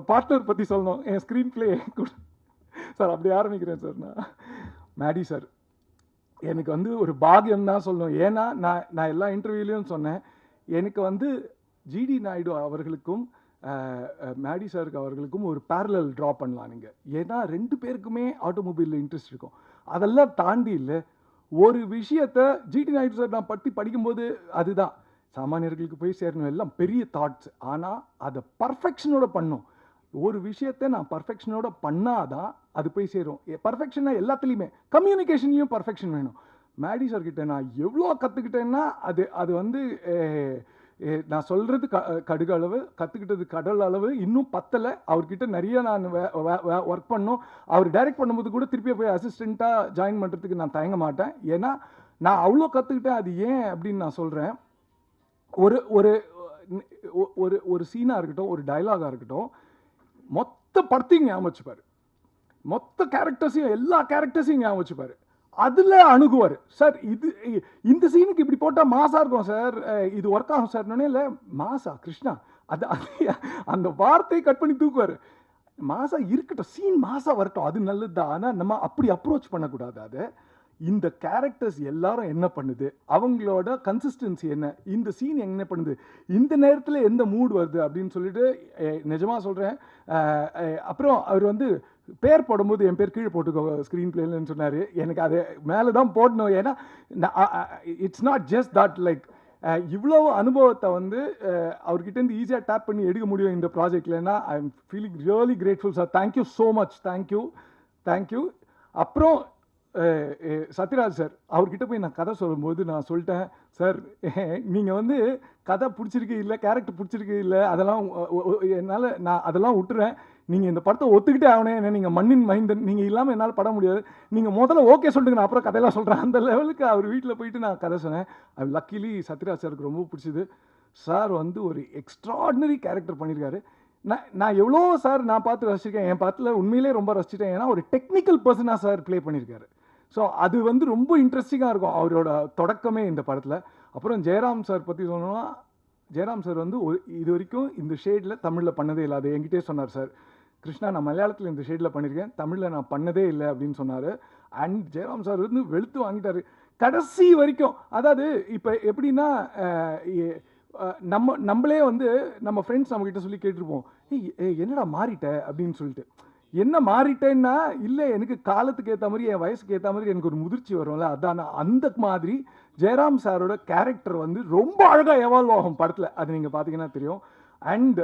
பார்ட்னர் பற்றி சொல்லணும், என் ஸ்க்ரீன் பிளே கூட சார் அப்படி ஆரம்பிக்கிறேன் சார். மேடி சார் எனக்கு வந்து ஒரு பாகியம் தான் சொல்லணும். ஏன்னா நான் எல்லா இன்டர்வியூலையும் சொன்னேன், எனக்கு வந்து ஜிடி நாயுடு அவர்களுக்கும் மேடி சாருக்கு அவர்களுக்கும் ஒரு பேரலல் ட்ரா பண்ணலாம் நீங்கள். ஏன்னா 2 பேருக்குமே ஆட்டோமொபைலில் இன்ட்ரெஸ்ட் இருக்கும். அதெல்லாம் தாண்டி இல்லை ஒரு விஷயத்தை ஜிடி நாயுடு சார் நான் பற்றி படிக்கும்போது, அதுதான் சாமானியர்களுக்கு போய் சேரணும், எல்லாம் பெரிய தாட்ஸ். ஆனால் அதை பர்ஃபெக்ஷனோட பண்ணும். ஒரு விஷயத்தை நான் பர்ஃபெக்ஷனோட பண்ணாதான் அது போய் சேரும். பர்ஃபெக்ஷனாக எல்லாத்துலேயுமே, கம்யூனிகேஷன்லேயும் பர்ஃபெக்ஷன் வேணும். மேடி சார் கிட்ட நான் எவ்வளோ கற்றுக்கிட்டேன்னா அது வந்து நான் சொல்கிறது கடுகளவு, கற்றுக்கிட்டது கடல் அளவு, இன்னும் பத்தலை. அவர்கிட்ட நிறைய நான் ஒர்க் பண்ணோம். அவர் டைரக்ட் பண்ணும்போது கூட திருப்பி போய் அசிஸ்டண்ட்டாக ஜாயின் பண்ணுறதுக்கு நான் தயங்க மாட்டேன். ஏன்னா நான் அவ்வளோ கற்றுக்கிட்டேன். அது ஏன் அப்படின்னு நான் சொல்கிறேன். ஒரு ஒரு ஒரு ஒரு சீனாக இருக்கட்டும், ஒரு டைலாகாக இருக்கட்டும், மொத்த படத்தையும் ஞாபகம் வச்சுப்பார். மொத்த கேரக்டர்ஸையும், எல்லா கேரக்டர்ஸையும் ஞாபகம் வச்சுப்பார். அதில் அணுகுவார். சார் இந்த சீனுக்கு இப்படி போட்டால் மாசாக இருக்கும் சார், இது ஒர்க் ஆகும் சார். இல்லை மாசா கிருஷ்ணா, அது அந்த வார்த்தையை கட் பண்ணி தூக்குவார். மாசா இருக்கட்டும், சீன் மாசா வரட்டும், அது நல்லது தான். ஆனால் நம்ம அப்படி அப்ரோச் பண்ணக்கூடாது. அதை இந்த கேரக்டர்ஸ் எல்லாரும் என்ன பண்ணுது, அவங்களோட கன்சிஸ்டன்சி என்ன, இந்த சீன் என்ன பண்ணுது, இந்த நேரத்தில் எந்த மூட் வருது அப்படின்னு சொல்லிட்டு நிஜமாக சொல்கிறேன். அப்புறம் அவர் வந்து பேர் போடும்போது என் பேர் கீழே போட்டுக்கோ ஸ்க்ரீன் பிளேலன்னு சொன்னார். எனக்கு அது மேலே தான் போடணும். ஏன்னா it's not just that, like இவ்வளோ அனுபவத்தை வந்து அவர்கிட்டேருந்து ஈஸியாக டேப் பண்ணி எடுக்க முடியும் இந்த ப்ராஜெக்ட்லன்னா I am feeling really grateful sir. Thank you so much. Thank you. அப்புறம் சத்யராஜ் சார், அவர்கிட்ட போய் நான் கதை சொல்லும்போது நான் சொல்லிட்டேன், சார் நீங்கள் வந்து கதை பிடிச்சிருக்கு இல்லை, கேரக்டர் பிடிச்சிருக்கு இல்லை, அதெல்லாம் என்னால் நான் அதெல்லாம் விட்டுறேன். நீங்கள் இந்த படத்தை ஒத்துக்கிட்டே ஆகணும். ஏன்னா நீங்கள் மண்ணின் மைந்தன், நீங்கள் இல்லாமல் என்னால் பட முடியாது. நீங்கள் முதல்ல ஓகே சொல்லிட்டு நான் அப்புறம் கதையெல்லாம் சொல்கிறேன். அந்த லெவலுக்கு அவர் வீட்டில் போயிட்டு நான் கதை சொன்னேன். அது லக்கிலி சத்யராஜ் சாருக்கு ரொம்ப பிடிச்சிது. சார் வந்து ஒரு எக்ஸ்ட்ராடினரி கேரக்டர் பண்ணியிருக்காரு. நான் எவ்வளோ சார் நான் பார்த்து ரசிச்சிருக்கேன். என் படத்தில் உண்மையிலே ரொம்ப ரசிச்சிட்டேன். ஏன்னா ஒரு டெக்னிக்கல் பர்சனாக சார் ப்ளே பண்ணியிருக்காரு. ஸோ அது வந்து ரொம்ப இன்ட்ரெஸ்டிங்காக இருக்கும் அவரோட தொடக்கமே இந்த படத்தில். அப்புறம் ஜெயராம் சார் பற்றி சொல்லணும்னா, ஜெயராம் சார் வந்து இது வரைக்கும் இந்த ஷேடில் தமிழில் பண்ணதே இல்லை. அது என்கிட்டே சொன்னார். சார் கிருஷ்ணா, நான் மலையாளத்தில் இந்த ஷேடில் பண்ணியிருக்கேன், தமிழில் நான் பண்ணதே இல்லை அப்படின்னு சொன்னார். அண்ட் ஜெயராம் சார் வந்து வெளுத்து வாங்கிட்டார் கடைசி வரைக்கும். அதாவது இப்போ எப்படின்னா, நம்மளே வந்து நம்ம ஃப்ரெண்ட்ஸ் நம்மக்கிட்ட சொல்லி கேட்டிருப்போம், என்னடா மாறிட்ட அப்படின்னு சொல்லிட்டு. என்ன மாறிட்டேன்னா, இல்லை எனக்கு காலத்துக்கு ஏற்ற மாதிரி, என் வயசுக்கு ஏற்ற மாதிரி எனக்கு ஒரு முதிர்ச்சி வரும்ல, அதான் அந்த மாதிரி ஜெயராம் சாரோட கேரக்டர் வந்து ரொம்ப அழகாக எவால்வ் ஆகும் படத்தில். அது நீங்கள் பார்த்தீங்கன்னா தெரியும். அண்ட்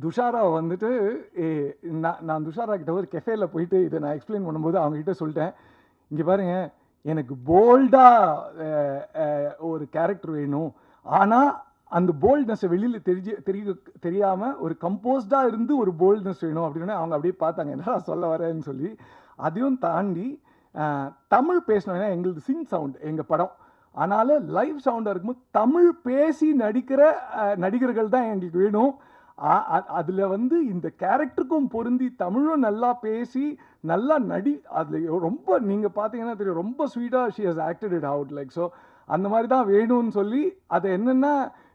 துஷாரா வந்துட்டு நான் துஷாரா கிட்ட ஒரு கெஃபேல போயிட்டு இதை நான் எக்ஸ்பிளைன் பண்ணும்போது அவங்ககிட்ட சொல்லிட்டேன், இங்கே பாருங்க, எனக்கு போல்டாக ஒரு கேரக்டர் வேணும், ஆனால் அந்த போல்ட்னஸை வெளியில் தெரியாமல் ஒரு கம்போஸ்டாக இருந்து ஒரு போல்ட்னஸ் வேணும் அப்படின்னா அவங்க அப்படியே பார்த்தாங்க, என்னடா சொல்ல வரேன்னு சொல்லி. அதையும் தாண்டி தமிழ் பேசணும்னா எங்களுக்கு சிங் சவுண்ட் எங்கள் படம், அதனால் லைவ் சவுண்டாக இருக்கும்போது தமிழ் பேசி நடிக்கிற நடிகர்கள் தான் எங்களுக்கு வேணும். அதில் வந்து இந்த கேரக்டருக்கும் பொருந்தி தமிழும் நல்லா பேசி நல்லா அதில் ரொம்ப நீங்கள் பார்த்தீங்கன்னா தெரியும், ரொம்ப ஸ்வீட்டாக she has acted it out like. So அந்த மாதிரி தான் வேணும்னு சொல்லி, அது என்னென்னா,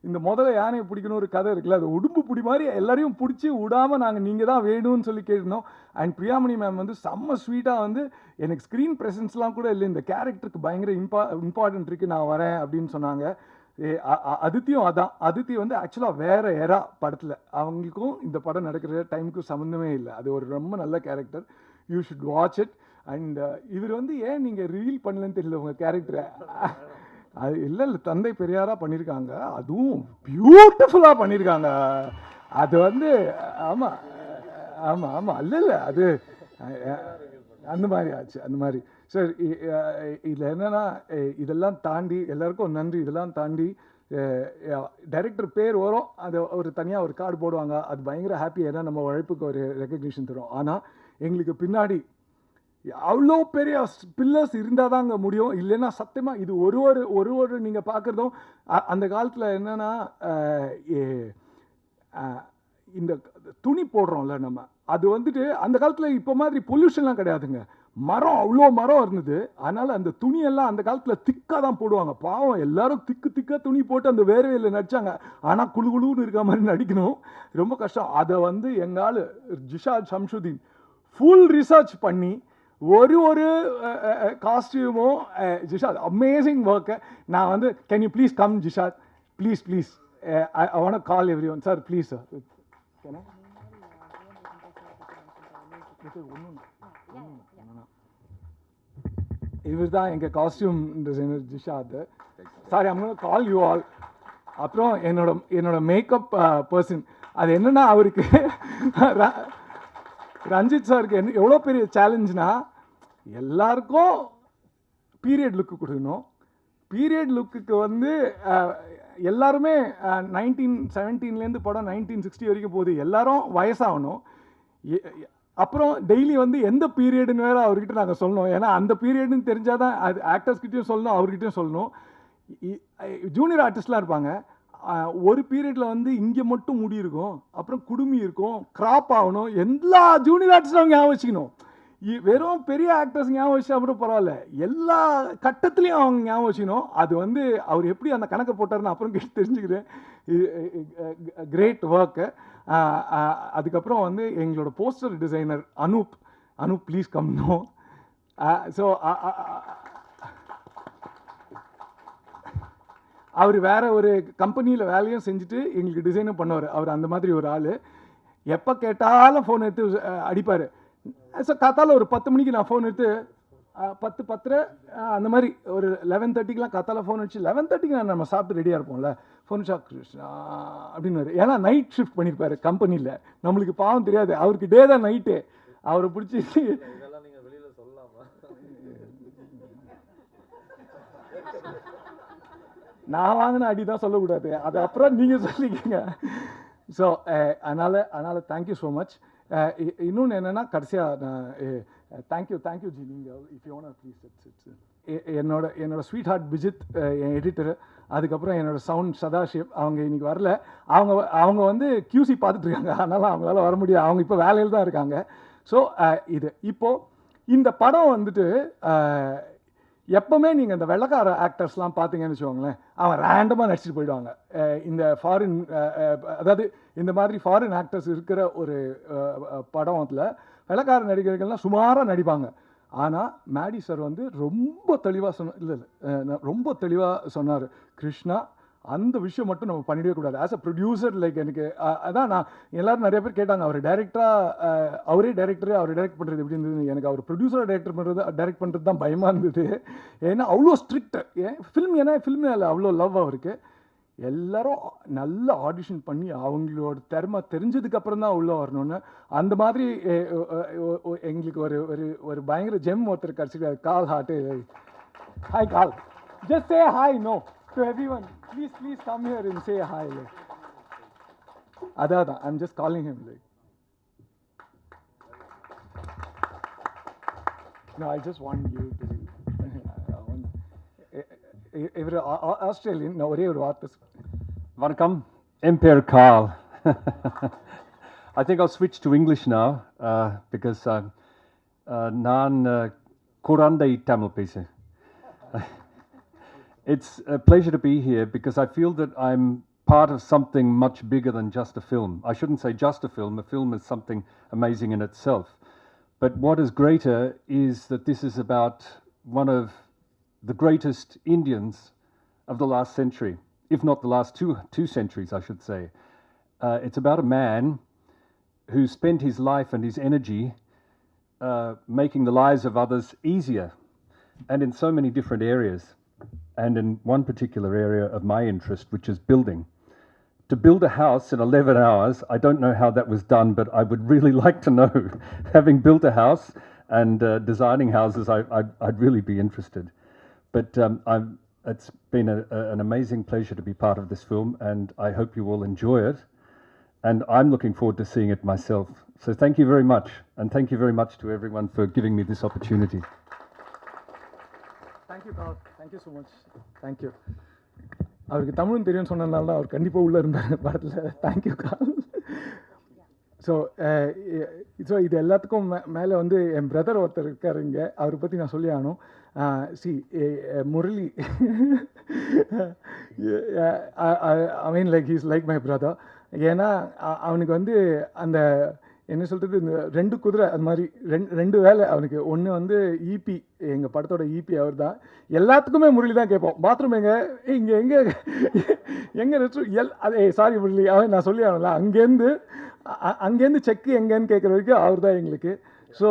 இந்த முதல்ல யானையை பிடிக்கணும் ஒரு கதை இருக்குல்ல, அது உடும்பு பிடி மாதிரி எல்லாரையும் பிடிச்சி விடாமல் நீங்கள் தான் வேணும்னு சொல்லி கேட்டிருந்தோம். அண்ட் பிரியாமணி மேம் வந்து செம்ம ஸ்வீட்டாக வந்து, எனக்கு ஸ்க்ரீன் ப்ரெசன்ஸ்லாம் கூட இல்லை, இந்த கேரக்டருக்கு பயங்கர இம்பார்ட்டன்ட் இருக்குது, நான் வரேன் அப்படின்னு சொன்னாங்க. அதித்தியும் அதான். அதித்தி வந்து ஆக்சுவலாக வேறு எரா படத்தில், அவங்களுக்கும் இந்த படம் நடக்கிற டைமுக்கும் சம்மந்தமே இல்லை. அது ஒரு ரொம்ப நல்ல character. You should watch it. And இவர் வந்து ஏன் நீங்கள் ரிவீல் பண்ணலன்னு தெரியல உங்கள் கேரக்டரை. அது இல்லை தந்தை பெரியாராக பண்ணியிருக்காங்க, அதுவும் பியூட்டிஃபுல்லாக பண்ணியிருக்காங்க. அது வந்து ஆமாம் ஆமாம் ஆமாம் இல்லை அது அந்த மாதிரி ஆச்சு. அந்த மாதிரி சார் இதில் என்னென்னா, இதெல்லாம் தாண்டி எல்லாருக்கும் நன்றி. இதெல்லாம் தாண்டி டைரக்டர் பேர் வரும், அது ஒரு தனியாக ஒரு கார்டு போடுவாங்க, அது பயங்கர ஹாப்பி. ஏன்னா நம்ம உழைப்புக்கு ஒரு ரெக்கக்னிஷன் தரும். ஆனால் எங்களுக்கு பின்னாடி அவ்வளோ பெரிய பில்லர்ஸ் இருந்தால் தாங்க முடியும். இல்லைன்னா சத்தியமாக இது ஒரு நீங்கள் பார்க்குறதும் அந்த காலத்தில் என்னென்னா, இந்த துணி போடுறோம்ல நம்ம, அது வந்துட்டு அந்த காலத்தில் இப்போ மாதிரி பொல்யூஷன்லாம் கிடையாதுங்க. மரம் அவ்வளோ மரம் இருந்தது. அதனால் அந்த துணியெல்லாம் அந்த காலத்தில் திக்காக தான் போடுவாங்க. பாவம் எல்லாரும் திக்காக துணி போட்டு அந்த வேர்வையில் நடித்தாங்க. ஆனால் குழுன்னு இருக்க மாதிரி நடிக்கணும், ரொம்ப கஷ்டம். அதை வந்து எங்கால் ஜிஷாத் ஷம்ஷுதீன் ஃபுல் ரிசர்ச் பண்ணி ஒரு காஸ்டியூமும் ஜிஷாத் அமேசிங் ஒர்க்கு. நான் வந்து can you please come Jishad, please I want to call everyone. Sir please sir. இவர் தான் எங்கள் costume designer Jishad. Sorry, I'm gonna call you all. அப்புறம் என்னோட மேக்கப் பர்சன், அது என்னென்னா, அவருக்கு ரஞ்சித் சாருக்கு எவ்வளோ பெரிய சேலஞ்சுனா, எல்லாருக்கும் பீரியட் லுக்கு கொடுக்கணும். பீரியட் லுக்குக்கு வந்து எல்லாருமே 1917லேருந்து படம் 1960 வரைக்கும் போகுது. எல்லாரும் வயசாகணும். அப்புறம் டெய்லி வந்து எந்த பீரியடுன்னு வேறு அவர்கிட்ட நாங்கள் சொல்லணும். ஏன்னா அந்த பீரியடுன்னு தெரிஞ்சால் தான் அது ஆக்டர்ஸ்கிட்டையும் சொல்லணும், அவர்கிட்டையும் சொல்லணும். ஜூனியர் ஆர்டிஸ்ட்லாம் இருப்பாங்க. ஒரு பீரியடில் வந்து இங்கே மட்டும் முடி இருக்கும், அப்புறம் குடுமி இருக்கும், கிராப் ஆகணும். எல்லா ஜூனியர் ஆர்டிஸ்டும் அவங்க ஞாபகம் வச்சுக்கணும். வெறும் பெரிய ஆக்டர்ஸ் ஞாபகம் வச்சா கூட பரவாயில்ல, எல்லா கட்டத்துலேயும் அவங்க ஞாபகம் வச்சுக்கணும். அது வந்து அவர் எப்படி அந்த கணக்கை போட்டார்னு அப்புறம் கேட்டு தெரிஞ்சுக்கிறேன். Great work. அதுக்கப்புறம் வந்து எங்களோட poster designer Anoop please come no. So அவர் வேற ஒரு கம்பெனியில் வேலையும் செஞ்சுட்டு எங்களுக்கு டிசைனும் பண்ணுவார். அவர் அந்த மாதிரி ஒரு ஆள். எப்போ கேட்டாலும் ஃபோன் எடுத்து அடிப்பார். ஸோ காத்தால ஒரு 10 மணிக்கு நான் ஃபோன் எடுத்து 10:30 அந்த மாதிரி ஒரு 11:30க்கெலாம் காத்தால ஃபோன் அடிச்சு 11:30க்கு நம்ம சாப்பிட்டு ரெடியாக இருப்போம்ல, ஃபோன் கிருஷ்ணா அப்படின்னாரு. ஏன்னா நைட் ஷிஃப்ட் பண்ணியிருப்பார் கம்பெனியில். நம்மளுக்கு பாவம் தெரியாது, அவருக்கு டே தான் நைட்டு. அவரை பிடிச்சி நான் வாங்கின அடி தான் சொல்லக்கூடாது, அது அப்புறம் நீங்கள் சொல்லிக்கங்க. ஸோ அதனால் தேங்க்யூ ஸோ மச். இன்னொன்று என்னென்னா கடைசியாக நான் தேங்க்யூ ஜி. நீங்கள் இஃப் யூ வாண்ட் ப்ளீஸ் என்னோட ஸ்வீட் ஹார்ட் பிஜித், என் எடிட்டரு, அதுக்கப்புறம் என்னோட சவுண்ட் சதாஷிவ். அவங்க இன்னைக்கு வரல. அவங்க வந்து QC பார்த்துட்டு இருக்காங்க, அதனால் அவங்களால வர முடியாது. அவங்க இப்போ வேலையில் தான் இருக்காங்க. ஸோ இது இப்போது இந்த படம் வந்துட்டு எப்போவுமே நீங்கள் இந்த வெள்ளக்கார ஆக்டர்ஸ்லாம் பார்த்தீங்கன்னு வச்சுக்கோங்களேன், அவன் ரேண்டமாக நடிச்சிட்டு போயிடுவாங்க. இந்த ஃபாரின் அதாவது இந்த மாதிரி ஃபாரின் ஆக்டர்ஸ் இருக்கிற ஒரு படத்தில் வெள்ளக்கார நடிகர்கள்லாம் சுமாராக நடிப்பாங்க. ஆனால் மேடி சார் வந்து ரொம்ப தெளிவாக ரொம்ப தெளிவாக சொன்னார், கிருஷ்ணா அந்த விஷயம் மட்டும் நம்ம பண்ணிடவே கூடாது. ஆஸ் அ ப்ரொடியூசர் லைக் எனக்கு அதான் நான் எல்லாரும் நிறைய பேர் கேட்டாங்க, அவர் டைரக்டராக அவரே டைரக்ட் பண்ணுறது எப்படி இருந்தது. எனக்கு அவர் ப்ரொடியூசராக டைரக்ட் பண்ணுறது தான் பயமாக இருந்தது. ஏன்னா அவ்வளோ ஸ்ட்ரிக்ட். ஏன்னா ஃபில்ம் மேலே அவ்வளோ லவ் அவருக்கு. எல்லாரும் நல்ல ஆடிஷன் பண்ணி அவங்களோட திறமை தெரிஞ்சதுக்கப்புறம் தான் உள்ளே வரணும்னு. அந்த மாதிரி எங்களுக்கு ஒரு ஒரு ஒரு பயங்கர ஜெம் ஒருத்தர் கிடச்சிருக்காரு, கால் ஹார்ட்டு. ஹாய் கால், just say hi no to everyone. Please come here and say hi. Adada, I'm just calling him like. No, I just want you to. Every Australian, no, whatever artist. Vanakkam, Emperor Carl. I think I'll switch to English now because நான் Kurandai Tamil பேசுறேன். It's a pleasure to be here because I feel that I'm part of something much bigger than just a film. I shouldn't say just a film. A film is something amazing in itself. But what is greater is that this is about one of the greatest Indians of the last century, if not the last two centuries, I should say. It's about a man who spent his life and his energy making the lives of others easier, and in so many different areas. And in one particular area of my interest, which is building. To build a house in 11 hours, I don't know how that was done, but I would really like to know. Having built a house and designing houses, I'd really be interested. But it's been an amazing pleasure to be part of this film, and I hope you will enjoy it. And I'm looking forward to seeing it myself. So thank you very much, and thank you very much to everyone for giving me this opportunity. Thank you call, thank you so much. Thank you. அவருக்கு தமிழும் தெரியும்னு சொன்னதுனால தான் அவர் கண்டிப்பாக உள்ளே இருந்தார் படத்தில். Thank you கால். So இது எல்லாத்துக்கும் மேலே வந்து என் பிரதர் ஒருத்தர் இருக்கார் இங்கே, அவரை பற்றி நான் சொல்லி ஆகணும். Murali, I mean like he's like my brother. ஏன்னா அவனுக்கு வந்து அந்த என்ன சொல்கிறது, இந்த 2 குதிரை அது மாதிரி ரெண்டு வேலை அவனுக்கு. ஒன்று வந்து இபி, எங்கள் படத்தோட இபி அவர் தான். எல்லாத்துக்குமே முரளி தான் கேட்போம், பாத்ரூம் இங்கே எங்கே ரெஸ்ட் அதே சாரி முரளி, அவன் நான் சொல்லி ஆகணும்ல, அங்கேருந்து செக்கு எங்கேன்னு கேட்குற வரைக்கும் அவர் தான் எங்களுக்கு. So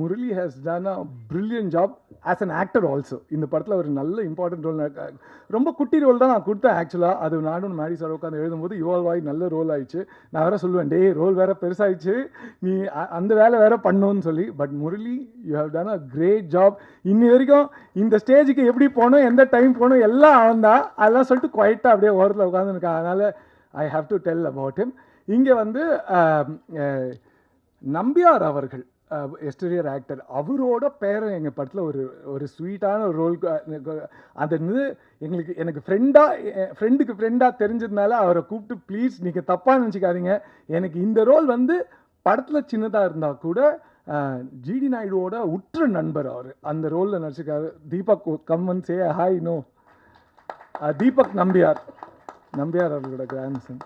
Murali has done a brilliant job. As an actor also இந்த படத்தில் ஒரு நல்ல இம்பார்ட்டன்ட் ரோல். ரொம்ப குட்டி ரோல் தான் நான் கொடுத்தேன் ஆக்சுவலாக. அது நானும் மேடி சார் உட்காந்து எழுதும்போது இவால்வ் ஆகி நல்ல ரோல் ஆயிடுச்சு. நான் வேறு சொல்லுவேன், டே ரோல் வேறு பெருசாகிடுச்சு, நீ அந்த வேலை வேறு பண்ணணும்னு சொல்லி. But Murali, you have done a great job. இன்னி வரைக்கும் இந்த ஸ்டேஜுக்கு எப்படி போகணும், எந்த டைம் போகணும் எல்லாம் அவன் தான். அதெல்லாம் சொல்லிட்டு குவைட்டாக அப்படியே ஓரத்தில் உட்காந்துருக்கான். அதனால் I have to tell about him. இங்கே வந்து நம்பியார் அவர்கள் எஸ்டீரியர் ஆக்டர், அவரோட பேரன் எங்கள் படத்தில் ஒரு ஸ்வீட்டான ஒரு ரோல். அது எனக்கு ஃப்ரெண்டாக தெரிஞ்சதுனால அவரை கூப்பிட்டு, ப்ளீஸ் நீங்கள் தப்பாக நினச்சிக்காதீங்க, எனக்கு இந்த ரோல் வந்து படத்தில் சின்னதாக இருந்தால் கூட ஜிடி நாயுடுவோட உற்ற நண்பர் அவர். அந்த ரோலில் நடிச்சிருக்காரு. Deepak come on say hi. No, Deepak Nambiar அவர்களோட கிராண்ட்சன்.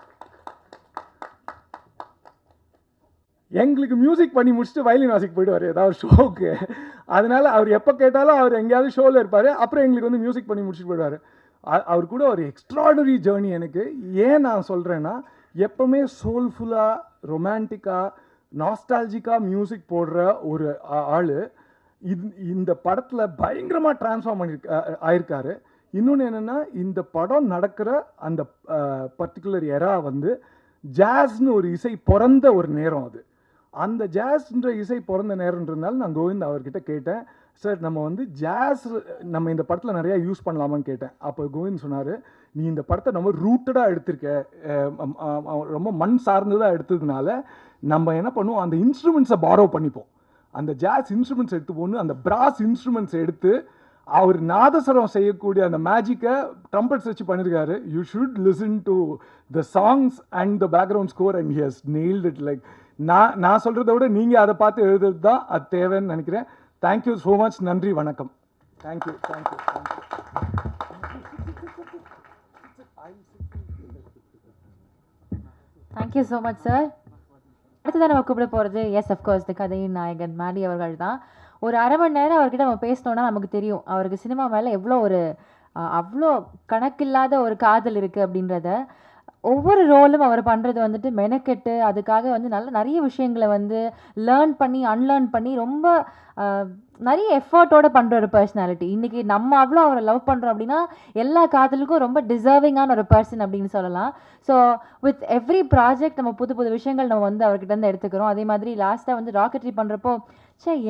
எங்களுக்கு மியூசிக் பண்ணி முடிச்சுட்டு வயலின் வாசிக்கு போயிடுவார் ஏதாவது ஷோவுக்கு. அதனால் அவர் எப்போ கேட்டாலும் அவர் எங்கேயாவது ஷோவில் இருப்பார். அப்புறம் எங்களுக்கு வந்து மியூசிக் பண்ணி முடிச்சுட்டு போயிடுவார். அவர் கூட ஒரு எக்ஸ்ட்ராடனரி ஜேர்னி எனக்கு. ஏன் நான் சொல்கிறேன்னா, எப்போவுமே சோல்ஃபுல்லாக, ரொமான்டிக்காக, நாஸ்டாலஜிக்காக மியூசிக் போடுற ஒரு ஆள் இந்த படத்தில் பயங்கரமாக ட்ரான்ஸ்ஃபார்ம் ஆயிருக்காரு. இன்னொன்று என்னென்னா, இந்த படம் நடக்கிற அந்த பர்டிகுலர் எரா வந்து ஜாஸ்னு ஒரு இசை பிறந்த ஒரு நேரம். அது அந்த ஜாஸ்ன்ற இசை பிறந்த நேரம்ன்றதுனால நான் கோவிந்த் அவர்கிட்ட கேட்டேன், சார் நம்ம வந்து ஜாஸ் நம்ம இந்த படத்தில் நிறையா யூஸ் பண்ணலாமான்னு கேட்டேன். அப்போ கோவிந்த் சொன்னார், நீ இந்த படத்தை நம்ம ரூட்டடாக எடுத்திருக்க, ரொம்ப மண் சார்ந்ததாக எடுத்ததுனால நம்ம என்ன பண்ணுவோம், அந்த இன்ஸ்ட்ருமெண்ட்ஸை பாரோ பண்ணிப்போம். அந்த ஜாஸ் இன்ஸ்ட்ருமெண்ட்ஸ் எடுத்து போகணும், அந்த பிராஸ் இன்ஸ்ட்ருமெண்ட்ஸ் எடுத்து அவர் நாதஸ்வரம் செய்யக்கூடிய அந்த மேஜிக்கை ட்ரம்பட்ஸ் வச்சு பண்ணியிருக்காரு. You should listen to the songs and the background score and he has nailed it. Like நான் சொல்கிறத விட நீங்கள் அதை பார்த்து எழுதுறது தான் அது தேவைன்னு நினைக்கிறேன். Thank you so much. நன்றி, வணக்கம். Thank you. Thank you so much sir. அடுத்ததான் நம்ம கூப்பிட போகிறது, எஸ் அஃப்கோர்ஸ், தி கதையின் நாயகன் மேடி அவர்கள் தான். ஒரு அரை மணி நேரம் அவர்கிட்ட நம்ம பேசினோன்னா நமக்கு தெரியும் அவருக்கு சினிமா மேலே அவ்வளோ கணக்கில்லாத ஒரு காதல் இருக்குது அப்படின்றத. ஒவ்வொரு ரோலும் அவர் பண்ணுறது வந்துட்டு மெனக்கெட்டு அதுக்காக வந்து நிறைய விஷயங்களை வந்து லேர்ன் பண்ணி அன்லேர்ன் பண்ணி ரொம்ப நிறைய எஃபர்ட்டோட பண்ணுற ஒரு பர்சனாலிட்டி. இன்றைக்கி நம்ம அவ்வளோ அவரை லவ் பண்ணுறோம் அப்படின்னா எல்லா காதலுக்கும் ரொம்ப டிசர்விங்கான ஒரு பர்சன் அப்படின்னு சொல்லலாம். ஸோ வித் எவ்ரி ப்ராஜெக்ட் நம்ம புது புது விஷயங்கள் நம்ம வந்து அவர்கிட்ட இருந்து எடுத்துக்கிறோம். அதே மாதிரி லாஸ்ட்டாக வந்து ராக்கெட்ரி பண்ணுறப்போ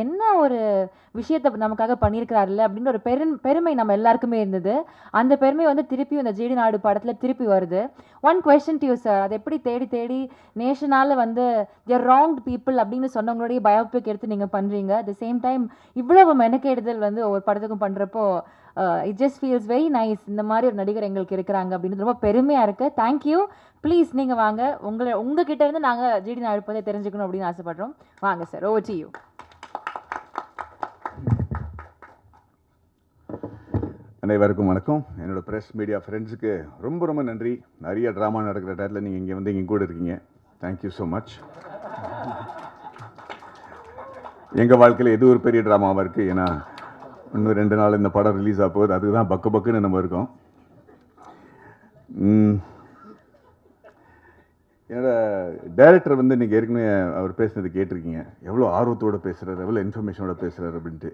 என்ன ஒரு விஷயத்தை நமக்காக பண்ணியிருக்கிறாருல்ல அப்படின்னு ஒரு பெருமை நம்ம எல்லாருக்குமே இருந்தது. அந்த பெருமை வந்து திருப்பி இந்த ஜிடி நாயுடு படத்தில் திருப்பி வருது. One question to you sir, அது எப்படி தேடி நேஷனால் வந்து தேர் ராங்ட் பீப்புள் அப்படின்னு சொன்னவங்களுடைய பயோபிக் எடுத்து நீங்கள் பண்ணுறீங்க. அட் த சேம் டைம் இவ்வளவு மெனக்கெடுதல் வந்து ஒவ்வொரு படத்துக்கும் பண்ணுறப்போ it just feels very nice. இந்த மாதிரி ஒரு நடிகர் எங்களுக்கு இருக்கிறாங்க அப்படின்னு ரொம்ப பெருமையாக இருக்குது. தேங்க்யூ. ப்ளீஸ் நீங்கள் வாங்க. உங்ககிட்ட இருந்து நாங்கள் ஜிடி நாயுடு பற்றி தெரிஞ்சுக்கணும் அப்படின்னு ஆசைப்படுறோம். வாங்க சார், ஓவர் டு யூ. அனைவருக்கும் வணக்கம். என்னோடய ப்ரெஸ் மீடியா ஃப்ரெண்ட்ஸுக்கு ரொம்ப நன்றி. நிறைய ட்ராமா நடக்கிற டயத்தில் நீங்கள் இங்கே வந்து இங்கே கூட இருக்கீங்க. Thank you so much. எங்கள் வாழ்க்கையில் எது ஒரு பெரிய ட்ராமாவாக இருக்குது. ஏன்னா இன்னும் 2 நாள் இந்த படம் ரிலீஸ் ஆக போகுது. அதுக்கு தான் பக்குன்னு நம்ம இருக்கோம். என்னோட டைரக்டர் வந்து இன்றைக்கி ஏற்கனவே அவர் பேசுனது கேட்டிருக்கீங்க. எவ்வளோ ஆர்வத்தோடு பேசுகிறார், எவ்வளோ இன்ஃபர்மேஷனோட பேசுகிறார் அப்படின்ட்டு.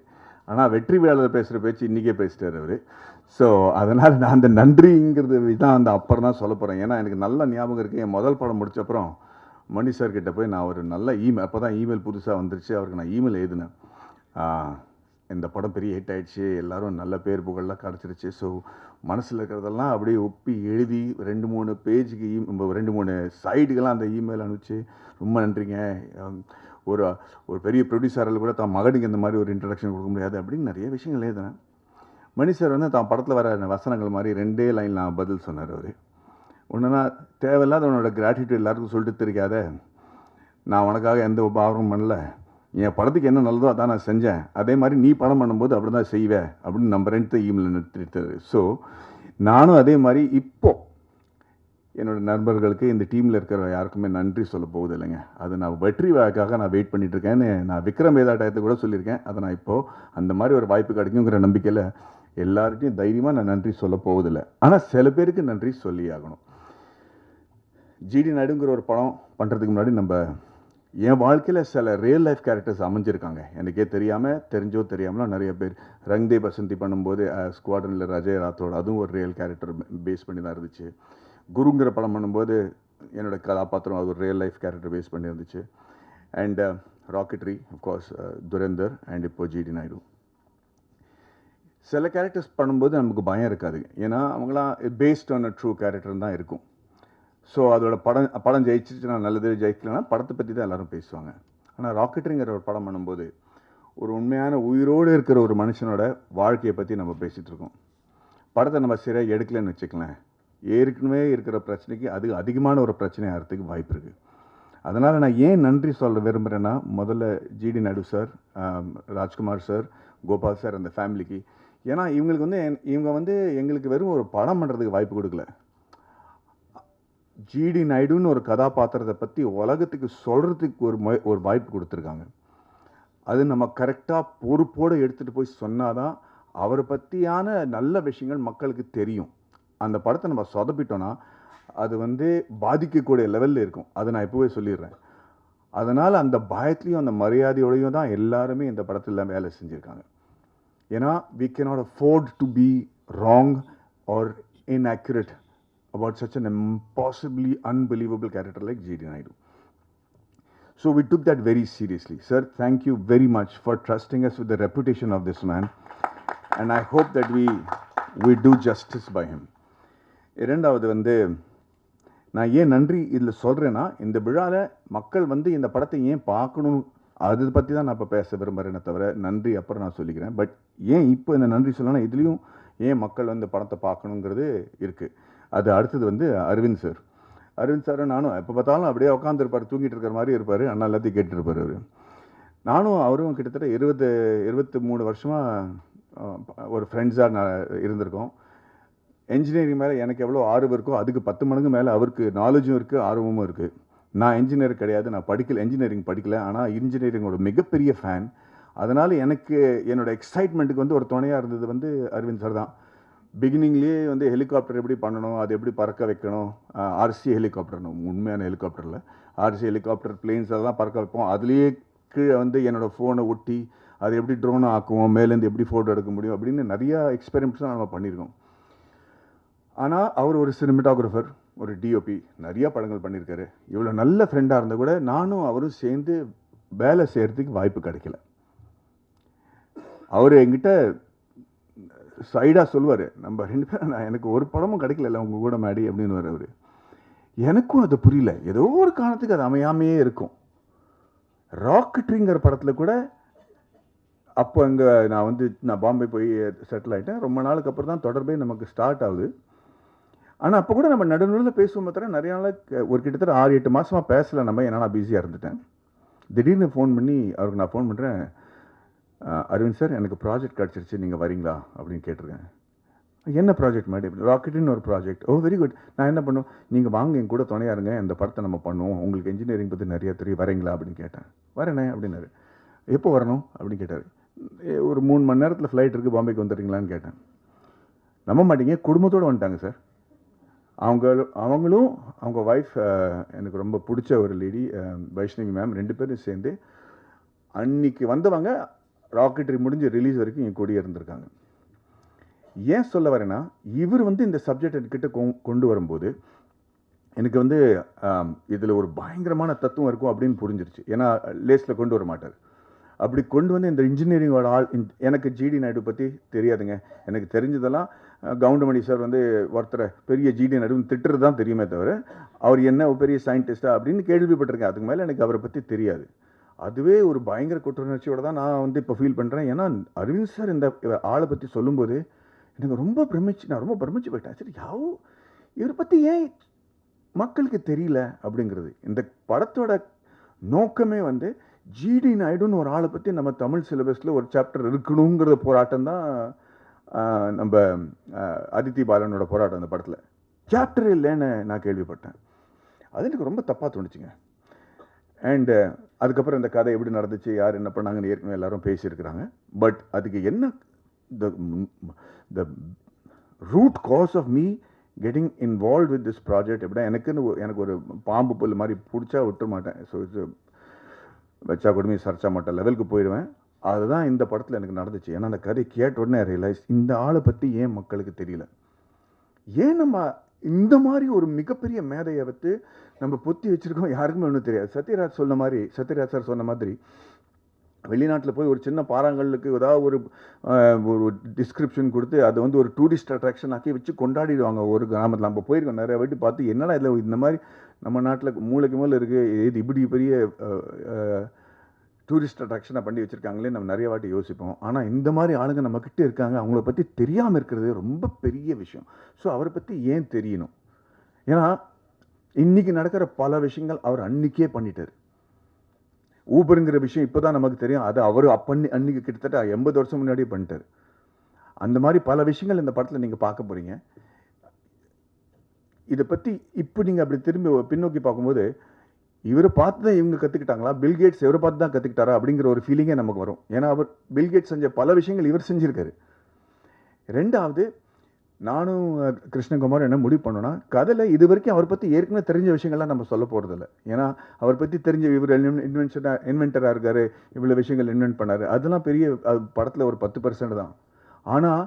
ஆனால் வெற்றி வேலையில் பேசுகிற பேச்சு இன்றைக்கே பேசிட்டார் அவர். ஸோ அதனால் நான் அந்த நன்றிங்கிறது தான் அந்த அப்புறம் தான் சொல்ல போகிறேன். ஏன்னா எனக்கு நல்ல ஞாபகம் இருக்குது, என் முதல் படம் முடிச்சப்பறம் மணி சார்கிட்ட போய் நான் ஒரு நல்ல இமெயில், அப்போ தான் இமெயில் புதுசாக வந்துருச்சு, அவருக்கு நான் இமெயில் எழுதினேன். இந்த படம் பெரிய ஹிட் ஆகிடுச்சு, எல்லோரும் நல்ல பேர் புகழெலாம் கிடச்சிருச்சு. ஸோ மனசில் இருக்கிறதெல்லாம் அப்படியே ஒப்பி எழுதி 2-3 பேஜுக்கு 2-3 சைடுக்கெல்லாம் அந்த இமெயில் அனுப்பிச்சு, ரொம்ப நன்றிங்க, ஒரு பெரிய ப்ரொடியூசரில் கூட தான் மகனுக்கு இந்த மாதிரி ஒரு இன்ட்ரடக்ஷன் கொடுக்க முடியாது அப்படின்னு நிறைய விஷயங்கள் எழுதினேன். மணி சார் வந்து தான் படத்தில் வர வசனங்கள் மாதிரி 2 லைன் நான் பதில் சொன்னார். அவர் ஒன்றுனா, தேவையில்லாத உன்னோட கிராட்டிடியூட் எல்லாருக்கும் சொல்லிட்டு தெரியாத, நான் உனக்காக எந்த உபாவமும் பண்ணல, என் படத்துக்கு என்ன நல்லதோ அதான் நான் செஞ்சேன், அதே மாதிரி நீ படம் பண்ணும்போது அப்படி தான் செய்வேன் அப்படின்னு நம்பர் 2 இமெயில் நிறுத்திட்டார். ஸோ நானும் அதே மாதிரி இப்போது என்னோடய நண்பர்களுக்கு இந்த டீமில் இருக்கிற யாருக்குமே நன்றி சொல்ல போகுது இல்லைங்க. அது நான் வெற்றி வாய்க்காக நான் வெயிட் பண்ணிகிட்ருக்கேன்னு நான் விக்ரம் வேதா டயத்தை கூட சொல்லியிருக்கேன். அதை நான் இப்போது அந்த மாதிரி ஒரு வாய்ப்பு கிடைக்குங்கிற நம்பிக்கையில் எல்லார்கிட்டையும் தைரியமாக நான் நன்றி சொல்ல போவதில்லை. ஆனால் சில பேருக்கு நன்றி சொல்லி ஆகணும். ஜிடி நாயுடுங்கிற ஒரு படம் பண்ணுறதுக்கு முன்னாடி நம்ம என் வாழ்க்கையில் சில ரியல் லைஃப் கேரக்டர்ஸ் அமைஞ்சிருக்காங்க, எனக்கே தெரியாமல், தெரிஞ்சோ தெரியாமலோ நிறைய பேர். ரங்தே பசந்தி பண்ணும்போது ஸ்குவாடனில் ரஜய் ராத்தோட, அதுவும் ஒரு ரியல் கேரக்டர் பேஸ் பண்ணி தான் இருந்துச்சு. குருங்கிற படம் பண்ணும்போது என்னோட கதாபாத்திரம் அது ஒரு ரியல் லைஃப் கேரக்டர் பேஸ் பண்ணி இருந்துச்சு. அண்ட் ராக்கெட்ரி, அஃப்கோர்ஸ் துரேந்தர், அண்ட் இப்போ ஜிடி நாயுடு. சில கேரக்டர்ஸ் பண்ணும்போது நமக்கு பயம் இருக்காது, ஏன்னா அவங்களாம் based on a true character தான் இருக்கும். ஸோ அதோட படம் ஜெயிச்சிச்சுன்னா நல்லது, ஜெயிக்கலன்னா படத்தை பற்றி தான் எல்லோரும் பேசுவாங்க. ஆனால் ராக்கெட்ரிங்கிற ஒரு படம் பண்ணும்போது ஒரு உண்மையான உயிரோடு இருக்கிற ஒரு மனுஷனோட வாழ்க்கையை பற்றி நம்ம பேசிகிட்டு இருக்கோம். படத்தை நம்ம சரியாக எடுக்கலன்னு வச்சுக்கலாம், ஏற்கனவே இருக்கிற பிரச்சனைக்கு அது அதிகமான ஒரு பிரச்சனை ஆகிறதுக்கு வாய்ப்பு இருக்குது. அதனால் நான் ஏன் நன்றி சொல்ல விரும்புகிறேன்னா, முதல்ல GD Naidu sir, Rajkumar sir, Gopal sir, அந்த ஃபேமிலிக்கு. ஏன்னா இவங்க வந்து எங்களுக்கு வெறும் ஒரு படம் பண்ணுறதுக்கு வாய்ப்பு கொடுக்கல, ஜிடி நாயுடுன்னு ஒரு கதாபாத்திரத்தை பற்றி உலகத்துக்கு சொல்கிறதுக்கு ஒரு வாய்ப்பு கொடுத்துருக்காங்க. அது நம்ம கரெக்டாக பொறுப்போடு எடுத்துகிட்டு போய் சொன்னாதான் அவரை பற்றியான நல்ல விஷயங்கள் மக்களுக்கு தெரியும். அந்த படத்தை நம்ம சொதப்பிட்டோன்னா அது வந்து பாதிக்கக்கூடிய லெவலில் இருக்கும், அதை நான் இப்போவே சொல்லிடுறேன். அதனால் அந்த பயத்துலேயும் அந்த மரியாதையோடையும் தான் எல்லாருமே இந்த படத்தில் வேலை செஞ்சுருக்காங்க. ஏன்னா we cannot afford to be wrong or inaccurate about such an impossibly unbelievable character like G.D. Naidu. So we took that very seriously. Sir, thank you very much for trusting us with the reputation of this man, and I hope that we do justice by him. இரண்டாவது வந்து நான் ஏன் நன்றி இதில் சொல்கிறேன்னா, இந்த விழாவில் மக்கள் வந்து இந்த படத்தை ஏன் பார்க்கணும், அதை பற்றி தான் நான் இப்போ பேச விரும்புகிறேனே தவிர நன்றி அப்புறம் நான் சொல்லிக்கிறேன். பட் ஏன் இப்போ இந்த நன்றி சொல்லணும்னா, இதுலேயும் ஏன் மக்கள் வந்து படத்தை பார்க்கணுங்கிறது இருக்குது. அது அடுத்தது வந்து அரவிந்த் சார். அரவிந்த் சார் நானும் எப்போ பார்த்தாலும் அப்படியே உட்காந்துருப்பார், தூங்கிட்டு இருக்கிற மாதிரி இருப்பார், அண்ணா எல்லாத்தையும் கேட்டுருப்பார் அவர். நானும் அவரும் கிட்டத்தட்ட 23 வருஷமாக ஒரு ஃப்ரெண்ட்ஸாக நான் இருந்திருக்கோம். என்ஜினியரிங் மேலே எனக்கு எவ்வளோ ஆர்வம் இருக்கோ அதுக்கு 10 மடங்கு மேலே அவருக்கு நாலேஜும் இருக்குது, ஆர்வமும் இருக்குது. நான் என்ஜினியர் கிடையாது, நான் என்ஜினியரிங் படிக்கல, ஆனால் இன்ஜினியரிங்கோட மிகப்பெரிய ஃபேன். அதனால் எனக்கு என்னோட எக்ஸைட்மெண்ட்டுக்கு வந்து ஒரு துணையாக இருந்தது வந்து அரவிந்த் சார் தான். பிகினிங்லேயே வந்து ஹெலிகாப்டர் எப்படி பண்ணணும், அது எப்படி பறக்க வைக்கணும், ஆர்சி ஹெலிகாப்டர், உண்மையான ஹெலிகாப்டரில் ஆர்சி ஹெலிகாப்டர், பிளேன்ஸ் அதெல்லாம் பறக்க வைப்போம். அதுலேயே கீழே வந்து என்னோடய ஃபோனை ஒட்டி அதை எப்படி ட்ரோனை ஆக்குவோம், மேலேருந்து எப்படி ஃபோட்டோ எடுக்க முடியும் அப்படின்னு நிறையா எக்ஸ்பெரிமெண்ட்ஸ்லாம் நம்ம பண்ணியிருக்கோம். ஆனால் அவர் ஒரு சினிமாட்டோகிராஃபர், ஒரு டிஓபி, நிறையா படங்கள் பண்ணியிருக்காரு. இவ்வளோ நல்ல ஃப்ரெண்டாக இருந்தால் கூட நானும் அவரும் சேர்ந்து வேலை செய்கிறதுக்கு வாய்ப்பு கிடைக்கல. அவர் என்கிட்ட சைடாக சொல்லுவார், நம்ம 2 பேரும் எனக்கு ஒரு படமும் கிடைக்கல உங்கள் கூட மேடி அப்படின்னு அவர். எனக்கும் அது புரியல, ஏதோ ஒரு காரணத்துக்கு அது அமையாமையே இருக்கும். ராக்கெட்ரிங்கிற படத்தில் கூட அப்போ அங்கே நான் பாம்பே போய் செட்டில் ஆகிட்டேன். ரொம்ப நாளுக்கு அப்புறம் தான் தொடர்பே நமக்கு ஸ்டார்ட் ஆகுது. ஆனால் அப்போ கூட நம்ம நடுநடுவில் பேசுவோம், பார்த்தா நிறைய நாளைக்கு ஒரு கிட்டத்தட்ட 6-8 மாதமாக பேசலை நம்ம, ஏன்னா நான் பிஸியாக இருந்துட்டேன். திடீர்னு ஃபோன் பண்ணி அவருக்கு நான் ஃபோன் பண்ணுறேன், அரவிந்த் சார் எனக்கு ப்ராஜெக்ட் கிடச்சிருச்சு, நீங்கள் வரீங்களா அப்படின்னு கேட்டிருக்கேன். என்ன ப்ராஜெக்ட் மேடம்? ராக்கெட்டுன்னு ஒரு ப்ராஜெக்ட். ஓ வெரி குட். நான் என்ன பண்ணுவோம், நீங்கள் வாங்க என் கூட துணையாக இருங்க, இந்த படத்தை நம்ம பண்ணுவோம், உங்களுக்கு இன்ஜினியரிங் பற்றி நிறைய தெரியும், வரீங்களா அப்படின்னு கேட்டேன். வரேனே அப்படின்னாரு. எப்போ வரணும் அப்படின்னு கேட்டார். ஒரு 3 மணி நேரத்தில் ஃப்ளைட் இருக்குது, பாம்பேக்கு வந்துடுறீங்களான்னு கேட்டேன். நம்ப மாட்டீங்க, குடும்பத்தோடு வந்துட்டாங்க சார். அவங்களும் அவங்க ஒய்ஃப், எனக்கு ரொம்ப பிடிச்ச ஒரு லேடி வைஷ்ணவி மேம், 2 பேரும் சேர்ந்து அன்னைக்கு வந்தவங்க ராக்கெட்ரி முடிஞ்சு ரிலீஸ் வரைக்கும் என் கூடயே இருந்திருக்காங்க. ஏன் சொல்ல வரேன்னா, இவர் இந்த சப்ஜெக்ட் என்கிட்ட கொண்டு வரும்போது எனக்கு இதில் ஒரு பயங்கரமான தத்துவம் இருக்கும் அப்படின்னு புரிஞ்சிருச்சு. ஏன்னா லேஸில் கொண்டு வர மாட்டார். அப்படி கொண்டு வந்து இந்த இன்ஜினியரிங்கோட எனக்கு ஜிடி நாயுடு பற்றி தெரியாதுங்க. எனக்கு தெரிஞ்சதெல்லாம் கவுண்டமணி சார் ஒருத்தரை பெரிய ஜிடி நாயுடுன்னு திட்டுறது தான் தெரியுமே தவிர, அவர் என்ன ஒரு பெரிய சயின்டிஸ்டா அப்படின்னு கேள்விப்பட்டிருக்கேன். அதுக்கு மேலே எனக்கு அவரை பற்றி தெரியாது. அதுவே ஒரு பயங்கர குற்றுணர்ச்சியோட தான் நான் இப்போ ஃபீல் பண்ணுறேன். ஏன்னா அரவிந்த் சார் இந்த ஆளை பற்றி சொல்லும்போது எனக்கு ரொம்ப நான் ரொம்ப பிரமிச்சு போயிட்டேன். சரி, இவரை பற்றி ஏன் மக்களுக்கு தெரியல அப்படிங்கிறது. இந்த படத்தோட நோக்கமே ஜிடி நாயுடுன்னு ஒரு ஆளை பற்றி நம்ம தமிழ் சிலபஸில் ஒரு சாப்டர் இருக்கணுங்கிற போராட்டம் தான் நம்ம அதித்தி பாலனோட போராட்டம். அந்த படத்தில் சாப்டர் இல்லைன்னு நான் கேள்விப்பட்டேன். அது எனக்கு ரொம்ப தப்பாக தோணுச்சுங்க. அண்டு அதுக்கப்புறம் இந்த கதை எப்படி நடந்துச்சு, யார் என்ன பண்ணாங்கன்னு ஏற்கனவே எல்லாரும் பேசியிருக்கிறாங்க. பட் அதுக்கு என்ன the root cause of me getting involve with this project எப்படின்னா, எனக்கு ஒரு பாம்பு புல் மாதிரி பிடிச்சா விட்டுற மாட்டேன். ஸோ இட்ஸ் வச்சா கொடுமை சர்ச்சா மாட்ட லெவலுக்கு போயிடுவேன். அதுதான் இந்த படத்தில் எனக்கு நடந்துச்சு. ஏன்னா அந்த கதை கேட்ட உடனே ரியலைஸ் இந்த ஆளை பற்றி ஏன் மக்களுக்கு தெரியல, ஏன் நம்ம இந்த மாதிரி ஒரு மிகப்பெரிய மேதையை வந்து நம்ம பொத்தி வச்சுருக்கோம், யாருக்குமே ஒன்றும் தெரியாது. சத்யராஜ் சார் சொன்ன மாதிரி வெளிநாட்டில் போய் ஒரு சின்ன பாறாங்கல்லுக்கு ஏதாவது ஒரு டிஸ்கிரிப்ஷன் கொடுத்து அதை வந்து ஒரு டூரிஸ்ட் அட்ராக்ஷன் ஆக்கி வச்சு கொண்டாடிடுவாங்க ஒரு கிராமத்தில். நம்ம போயிருக்கோம் நிறைய வாட்டி பார்த்து, என்னடா இதில் இந்த மாதிரி நம்ம நாட்டில் மூளைக்கு மேலே இருக்குது, இது இப்படி பெரிய டூரிஸ்ட் அட்ராக்ஷனாக பண்ணி வச்சுருக்காங்களே நம்ம நிறைய வாட்டி யோசிப்போம். ஆனால் இந்த மாதிரி ஆளுங்க நம்மக்கிட்ட இருக்காங்க, அவங்கள பற்றி தெரியாமல் இருக்கிறது ரொம்ப பெரிய விஷயம். ஸோ அவரை பற்றி ஏன் தெரியணும்? ஏன்னா இன்றைக்கி நடக்கிற பல விஷயங்கள் அவர் அன்றைக்கே பண்ணிட்டார். ஊபருங்கிற விஷயம் இப்போ தான் நமக்கு தெரியும், அது அவர் அன்றைக்கி கிட்டத்தட்ட 80 வருஷம் முன்னாடியே பண்ணிட்டார். அந்த மாதிரி பல விஷயங்கள் இந்த படத்தில் நீங்கள் பார்க்க போகிறீங்க. இதை பற்றி இப்போ நீங்கள் அப்படி திரும்பி பின்னோக்கி பார்க்கும்போது இவரை பார்த்து தான் இவங்க கற்றுக்கிட்டாங்களா, பில்கேட்ஸ் இவரை பார்த்து தான் கற்றுக்கிட்டாரா அப்படிங்கிற ஒரு ஃபீலிங்கே நமக்கு வரும். ஏன்னா அவர் பில்கேட்ஸ் செஞ்ச பல விஷயங்கள் இவர் செஞ்சுருக்காரு. ரெண்டாவது, நானும் கிருஷ்ணகுமார் என்ன முடிவு பண்ணோன்னா, கதையில் இது வரைக்கும் அவர் பற்றி ஏற்கனவே தெரிஞ்ச விஷயங்கள்லாம் நம்ம சொல்ல போகிறதில்ல. ஏன்னா அவர் பற்றி தெரிஞ்ச இவர் இன்வென்டராக இருக்கார், இவ்வளோ விஷயங்கள் இன்வென்ட் பண்ணார், அதெல்லாம் பெரிய படத்தில் ஒரு 10% தான். ஆனால்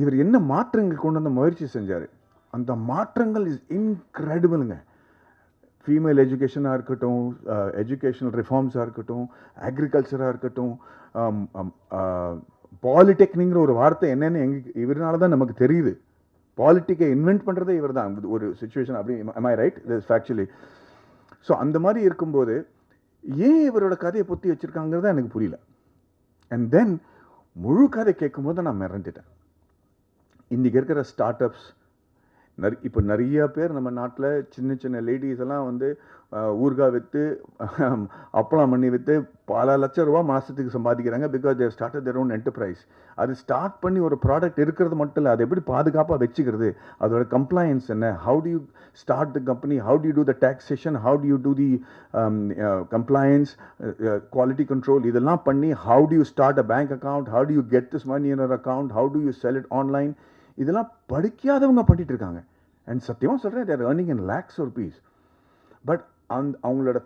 இவர் என்ன மாற்றங்கள் கொண்டு வந்த முயற்சி செஞ்சார், அந்த மாற்றங்கள் இஸ் இன்க்ரெடிபிளுங்க. ஃபீமேல் எஜுகேஷனாக இருக்கட்டும், எஜுகேஷனல் ரிஃபார்ம்ஸாக இருக்கட்டும், அக்ரிகல்ச்சராக இருக்கட்டும், பாலிடெக்னிங்கிற ஒரு வார்த்தை என்னென்னு இவரால் தான் நமக்கு தெரியுது. பாலிட்டிக்கை இன்வென்ட் பண்ணுறதே இவர் தான் ஒரு சுச்சுவேஷன். அப்படி am I right? This is factually. So அந்த மாதிரி இருக்கும்போது ஏன் இவரோட கதையை பொத்தி வச்சுருக்காங்கிறத எனக்கு புரியல. அண்ட் தென் முழு கதை கேட்கும்போது நான் மிரண்டுட்டேன். இன்றைக்கி இருக்கிற ஸ்டார்ட் அப்ஸ் இப்போ நிறைய பேர் நம்ம நாட்டில் சின்ன சின்ன லேடிஸ் எல்லாம் வந்து ஊறுகாய் விற்று அப்பளம் பண்ணி விற்று பல லட்சம் ரூபா மாதத்துக்கு சம்பாதிக்கிறாங்க. Because they started their own enterprise. அது ஸ்டார்ட் பண்ணி ஒரு ப்ராடக்ட் இருக்கிறது மட்டும் இல்லை, அதை எப்படி பாதுகாப்பாக வச்சுக்கிறது, அதோட கம்ப்ளைன்ஸ் என்ன, how do you start the company, how do you do the taxation, how do you do the compliance, quality control, இதெல்லாம் பண்ணி how do you start a bank account, how do you get this money in our account, how do you sell it online, இதெல்லாம் படிக்காதவங்க பண்ணிட்டு இருக்காங்க. And சத்தியமாக சொல்கிறேன், their earning in lakhs rupees. But அவங்களோட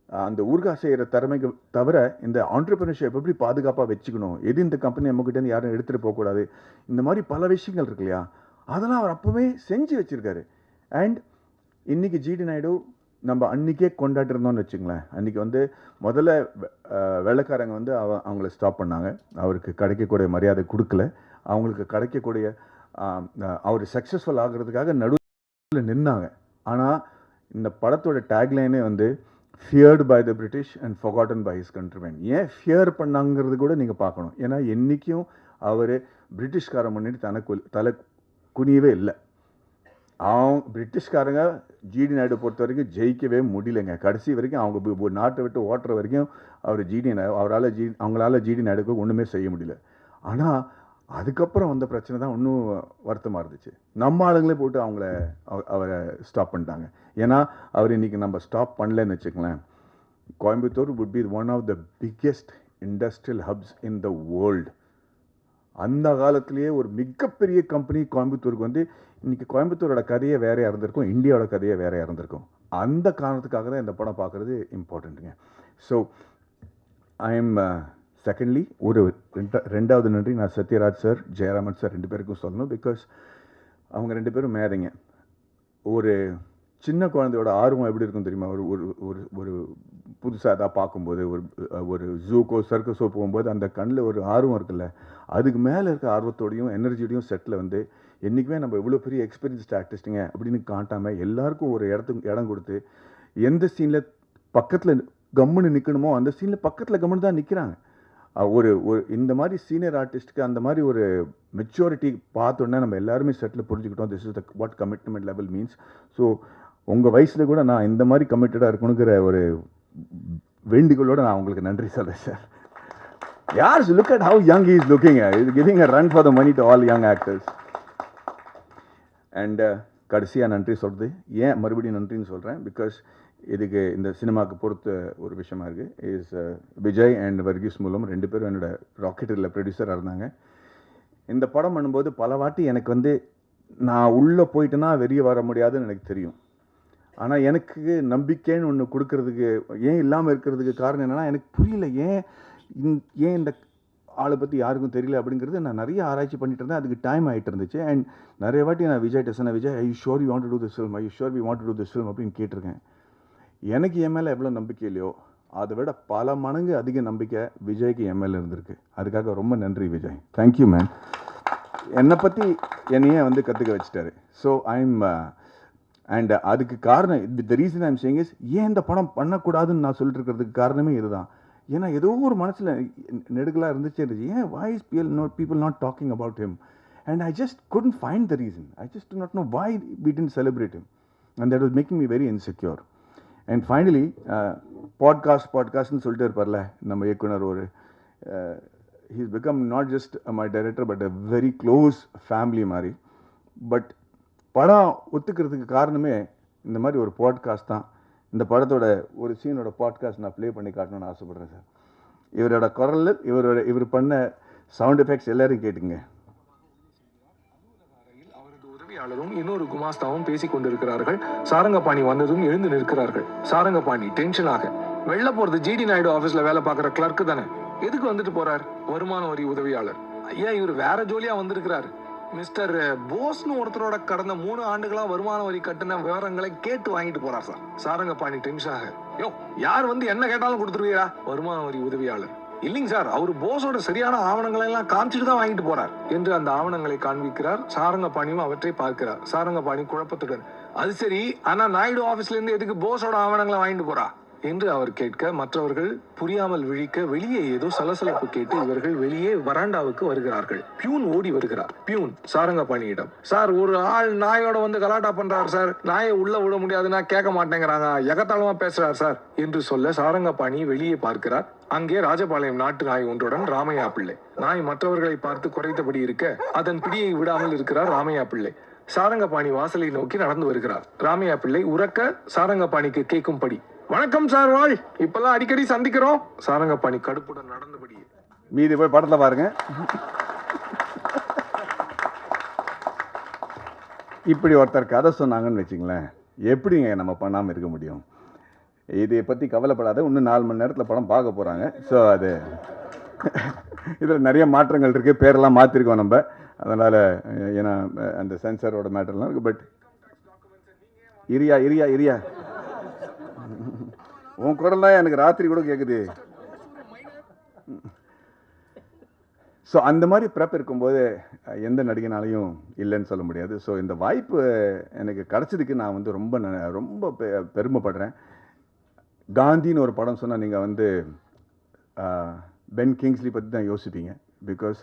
அந்த ஊர்கா செய்கிற திறமைக்கு தவிர இந்த ஆண்டர்பிரினர்ஷிப் எப்படி பாதுகாப்பாக வச்சுக்கணும், எது இந்த கம்பெனி நம்மக்கிட்டேருந்து யாரும் எடுத்துகிட்டு போகக்கூடாது, இந்த மாதிரி பல விஷயங்கள் இருக்கு இல்லையா, அதெல்லாம் அவர் அப்போவே செஞ்சு வச்சுருக்காரு. அண்ட் இன்றைக்கி ஜிடி நாயுடு நம்ம அன்றைக்கே கொண்டாடி இருந்தோம்னு வச்சுங்களேன். அன்றைக்கி வந்து முதல்ல வெள்ளைக்காரங்க வந்து அவங்கள ஸ்டாப் பண்ணாங்க, அவருக்கு கிடைக்கக்கூடிய மரியாதை கொடுக்கல, அவங்களுக்கு கிடைக்கக்கூடிய அவர் சக்ஸஸ்ஃபுல் ஆகிறதுக்காக நடுவில் நின்னாங்க. ஆனால் இந்த படத்தோட டேக்லைனே வந்து feared by the British and forgotten by his countryman. ஏன் ஃபியர் பண்ணாங்கிறது கூட நீங்கள் பார்க்கணும். ஏன்னா என்றைக்கும் அவர் பிரிட்டிஷ்காரன் பண்ணிட்டு தலை குனியவே இல்லை. பிரிட்டிஷ்காரங்க ஜிடி நாயுடு பொறுத்த வரைக்கும் ஜெயிக்கவே முடியலைங்க. கடைசி வரைக்கும் அவங்க நாட்டை விட்டு ஓட்டுற வரைக்கும் அவங்களால ஜிடி நாயுடுக்கு ஒன்றுமே செய்ய முடியல. ஆனால் அதுக்கப்புறம் வந்த பிரச்சனை தான் இன்னும் வருத்தமாக இருந்துச்சு. நம்ம ஆளுங்களே போட்டு அவரை ஸ்டாப் பண்ணிட்டாங்க. ஏன்னா அவர் இன்றைக்கி நம்ம ஸ்டாப் பண்ணலன்னு வச்சுக்கலேன், Coimbatore would be one of the biggest industrial hubs in the world. அந்த காலத்திலேயே ஒரு மிகப்பெரிய கம்பெனி கோயம்புத்தூருக்கு வந்து இன்றைக்கி கோயம்புத்தூரோட கதையே வேறையாக இருந்திருக்கும், இந்தியாவோட கதையே வேறையாக இருந்திருக்கும். அந்த காரணத்துக்காக தான் இந்த படம் பார்க்குறது இம்பார்ட்டண்ட்டுங்க. ஸோ ஐ எம் செகண்ட்லி ரெண்டாவது நன்றி நான் சத்யராஜ் சார், ஜெயராமன் சார் 2 பேருக்கும் சொல்லணும். பிகாஸ் அவங்க 2 பேரும் மேதைங்க. ஒரு சின்ன குழந்தையோட ஆர்வம் எப்படி இருக்கும் தெரியுமா, ஒரு புதுசாக எதாவது பார்க்கும்போது, ஒரு ஜூக்கோ சர்க்கஸோ போகும்போது அந்த கண்ணில் ஒரு ஆர்வம் இருக்குல்ல, அதுக்கு மேலே இருக்க ஆர்வத்தோடையும் எனர்ஜியோடையும் செட்டில் வந்து என்றைக்குமே நம்ம இவ்வளோ பெரிய எக்ஸ்பீரியன்ஸ்ட் ஆர்டிஸ்ட்டுங்க அப்படின்னு காட்டாமல் எல்லாருக்கும் ஒரு இடம் கொடுத்து, எந்த சீனில் பக்கத்தில் கம்முன்னு நிற்கணுமோ அந்த சீனில் பக்கத்தில் கம்முன்னு தான் நிற்கிறாங்க. ஒரு இந்த மாதிரி சீனியர் ஆர்டிஸ்ட்டுக்கு அந்த மாதிரி ஒரு மெச்சூரிட்டி பார்த்தோன்னா நம்ம எல்லாருமே செட்டில் புரிஞ்சுக்கிட்டோம். This is the what commitment level means. So உங்கள் வயசில் கூட நான் இந்த மாதிரி கமிட்டடாக இருக்கணுங்கிற ஒரு வேண்டுகோளோடு நான் உங்களுக்கு நன்றி சொல்கிறேன் சார். யார் look at how young he is looking, is giving a run for the money to all young actors. And கடைசியாக நன்றி சொல்கிறது ஏன் மறுபடியும் நன்றின்னு சொல்கிறேன், பிகாஸ் இதுக்கு இந்த சினிமாவுக்கு பொறுத்த ஒரு விஷயமா இருக்குது. இஸ் விஜய் அண்ட் வர்கீஸ் மூலம் 2 பேரும் என்னோட ராக்கெட்டில் ப்ரொடியூசராக இருந்தாங்க. இந்த படம் பண்ணும்போது பல வாட்டி எனக்கு வந்து நான் உள்ளே போயிட்டேன்னா வெளியே வர முடியாதுன்னு எனக்கு தெரியும். ஆனால் எனக்கு நம்பிக்கைன்னு ஒன்று கொடுக்கறதுக்கு ஏன் இல்லாமல் இருக்கிறதுக்கு காரணம் என்னென்னா, எனக்கு புரியல ஏன் இந்த ஆளை பற்றி யாருக்கும் தெரியல அப்படிங்கிறது. நான் நிறைய ஆராய்ச்சி பண்ணிட்டு இருந்தேன், அதுக்கு டைம் ஆகிட்டு இருந்துச்சு. அண்ட் நிறைய வாட்டி நான் விஜய்கிட்ட சொன்னேன், Vijay I sure we want to do this film, I sure we want to do this film அப்படின்னு கேட்டிருக்கேன். எனக்கு என் மேலே எவ்வளோ நம்பிக்கை இல்லையோ அதை விட பல மடங்கு அதிக நம்பிக்கை விஜய்க்கு என் மேலே இருந்திருக்கு. அதுக்காக ரொம்ப நன்றி விஜய், தேங்க்யூ மேன். என்னை பற்றி என்னையே வந்து கற்றுக்க வச்சுட்டாரு. ஸோ ஐம் அண்ட் அதுக்கு காரணம், the reason I'm saying is, ஏன் இந்த படம் பண்ணக்கூடாதுன்னு நான் சொல்லிட்டு இருக்கிறதுக்கு காரணமே இதுதான். ஏன்னா ஏதோ ஒரு மனசில் நெடுக்கலாக இருந்துச்சு, ஏன் why is people not talking about him, and I just couldn't find the reason. I just do not know why we didn't celebrate him, and that was making me very insecure. And finally பாட்காஸ்ட்னு சொல்லிட்டு இருப்பார்ல நம்ம இயக்குனர், ஒரு he's become not just my director but a very close family மாதிரி. But படம் ஒத்துக்கிறதுக்கு காரணமே இந்த மாதிரி ஒரு பாட்காஸ்ட் தான். இந்த படத்தோட ஒரு சீனோட பாட்காஸ்ட் நான் ப்ளே பண்ணி காட்டணும்னு ஆசைப்பட்றேன் சார். இவரோட குரல், இவர் பண்ண சவுண்ட் எஃபெக்ட்ஸ் எல்லாரும் கேட்டுங்க. அவரது உதவியாளரும் இன்னொரு குமாஸ்தாவும் பேசிக் கொண்டிருக்கிறார்கள். சாரங்கபாணி வந்ததும் எழுந்து நிற்கிறார்கள். சாரங்கபாணி டென்ஷனாக, வெளில போறது ஜிடி நாயுடு ஆபீஸ்ல வேலை பார்க்குற கிளர்க்கு தானே, எதுக்கு வந்துட்டு போறார்? வருமான வரி உதவியாளர். ஐயா, இவர் வேற ஜோலியா வந்திருக்கிறார். மிஸ்டர் போஸ்னு ஒருத்தரோட கடந்த 3 ஆண்டுகளா வருமான வரி கட்டின விவரங்களை கேட்டு வாங்கிட்டு போறார் சார். சாரங்கபாணி டென்ஷனாக, யோ யார் வந்து என்ன கேட்டாலும் கொடுத்துருவீரா? வருமான வரி உதவியாளர், இல்லைங்க சார், அவர் போஸோட சரியான ஆவணங்களை எல்லாம் காமிச்சிட்டு தான் வாங்கிட்டு போறார் என்று அந்த ஆவணங்களை காண்பிக்கிறார். சாரங்கபாணியும் அவற்றை பார்க்கிறார். சாரங்கபாணி குழப்பத்துடன், அது சரி, ஆனா நாயுடு ஆபீஸ்ல இருந்து எதுக்கு போஸோட ஆவணங்களை வாங்கிட்டு போறா என்று அவர் கேட்க, மற்றவர்கள் புரியாமல் விழிக்க, வெளியே ஏதோ சலசலப்பு கேட்டு இவர்கள் வெளியே வராண்டாவுக்கு வருகிறார்கள். பியூன் ஓடி வருகிறார். பியூன் சாரங்கபாணியிடம், சார், ஒரு ஆள் நாயோட வந்து கலாட்டா பண்றாரு சார், நாயை உள்ள விட முடியாதுன்னா கேட்க மாட்டேங்கிறாங்க, எகத்தாளமா பேசுறாரு சார் என்று சொல்ல சாரங்கபாணி வெளியே பார்க்கிறார். அங்கே ராஜபாளையம் நாட்டு நாய் ஒன்றுடன் ராமையா பிள்ளை. நாய் மற்றவர்களை பார்த்து குறைத்தபடி இருக்க அதன் பிடியை விடாமல் இருக்கிறார் ராமையா பிள்ளை. சாரங்கபாணி வாசலை நோக்கி நடந்து வருகிறார். ராமையா பிள்ளை உரக்க சாரங்கபாணிக்கு கேட்கும்படி, வணக்கம் சார், வாழ், இப்பெல்லாம் அடிக்கடி சந்திக்கிறோம். சாரங்கபாணி கடுப்புடன் நடந்தபடி, மீதி போய் படத்துல பாருங்க. இப்படி ஒருத்தர் கதை சொன்னாங்கன்னு வச்சுங்களேன், எப்படிங்க நம்ம பண்ணாமல் இருக்க முடியும்? இதை பற்றி கவலைப்படாத, இன்னும் 4 மணி நேரத்தில் படம் பார்க்க போகிறாங்க. ஸோ அது இதில் நிறைய மாற்றங்கள் இருக்குது, பேரெல்லாம் மாற்றிருக்கோம் நம்ம, அதனால் ஏன்னா அந்த சென்சரோட மேட்டர்லாம் இருக்குது. பட் இரியா உன் குரல்லாம் எனக்கு ராத்திரி கூட கேட்குது. ஸோ அந்த மாதிரி ப்ரெப் இருக்கும்போது எந்த நடிகனாலையும் இல்லைன்னு சொல்ல முடியாது. ஸோ இந்த வாய்ப்பு எனக்கு கிடச்சதுக்கு நான் வந்து ரொம்ப பெருமைப்படுறேன். காந்தின்னு ஒரு படம் சொன்னால் நீங்கள் வந்து பென் கிங்ஸ்லி பற்றி தான் யோசிப்பீங்க. பிகாஸ்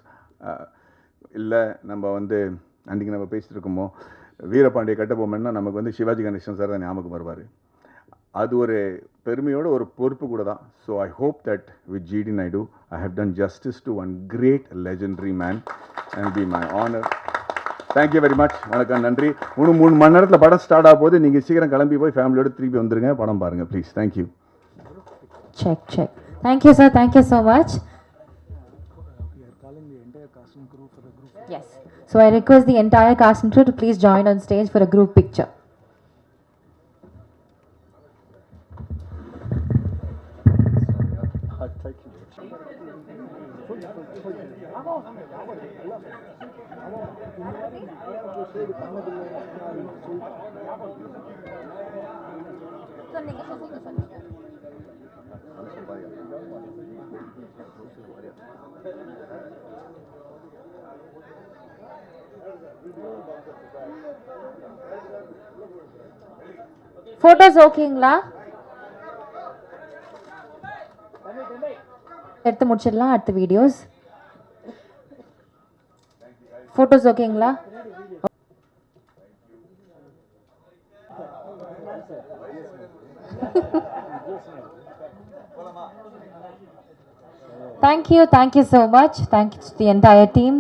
இல்லை, நம்ம வந்து அன்றைக்கி நம்ம பேசிட்டு இருக்கோமோ, வீரபாண்டிய கட்டபொம்மன்னா நமக்கு வந்து சிவாஜி கணேசன் சார் தான் ஞாபகம் வருவார். அது ஒரு பெருமையோட ஒரு பொறுப்பு கூட தான். So I hope that with GD Naidu I have done justice to one great legendary man and be my honour. Thank you very much. வணக்கம், நன்றி. 3 மணி நேரத்தில் படம் ஸ்டார்ட் ஆக போது, நீங்கள் சீக்கிரம் கிளம்பி போய் ஃபேமிலியோடு திருப்பி வந்துருங்க, படம் பாருங்கள் please. Thank you. Check. Thank you, sir. Thank you so much. Yes. So I request the entire cast and crew to please join on stage for a group picture. Photos ஓகேங்களா? எடுத்து முடிச்சிடலாம். அடுத்த வீடியோஸ். ஃபோட்டோஸ் ஓகேங்களா? Thank you so much. Thank you to the entire team.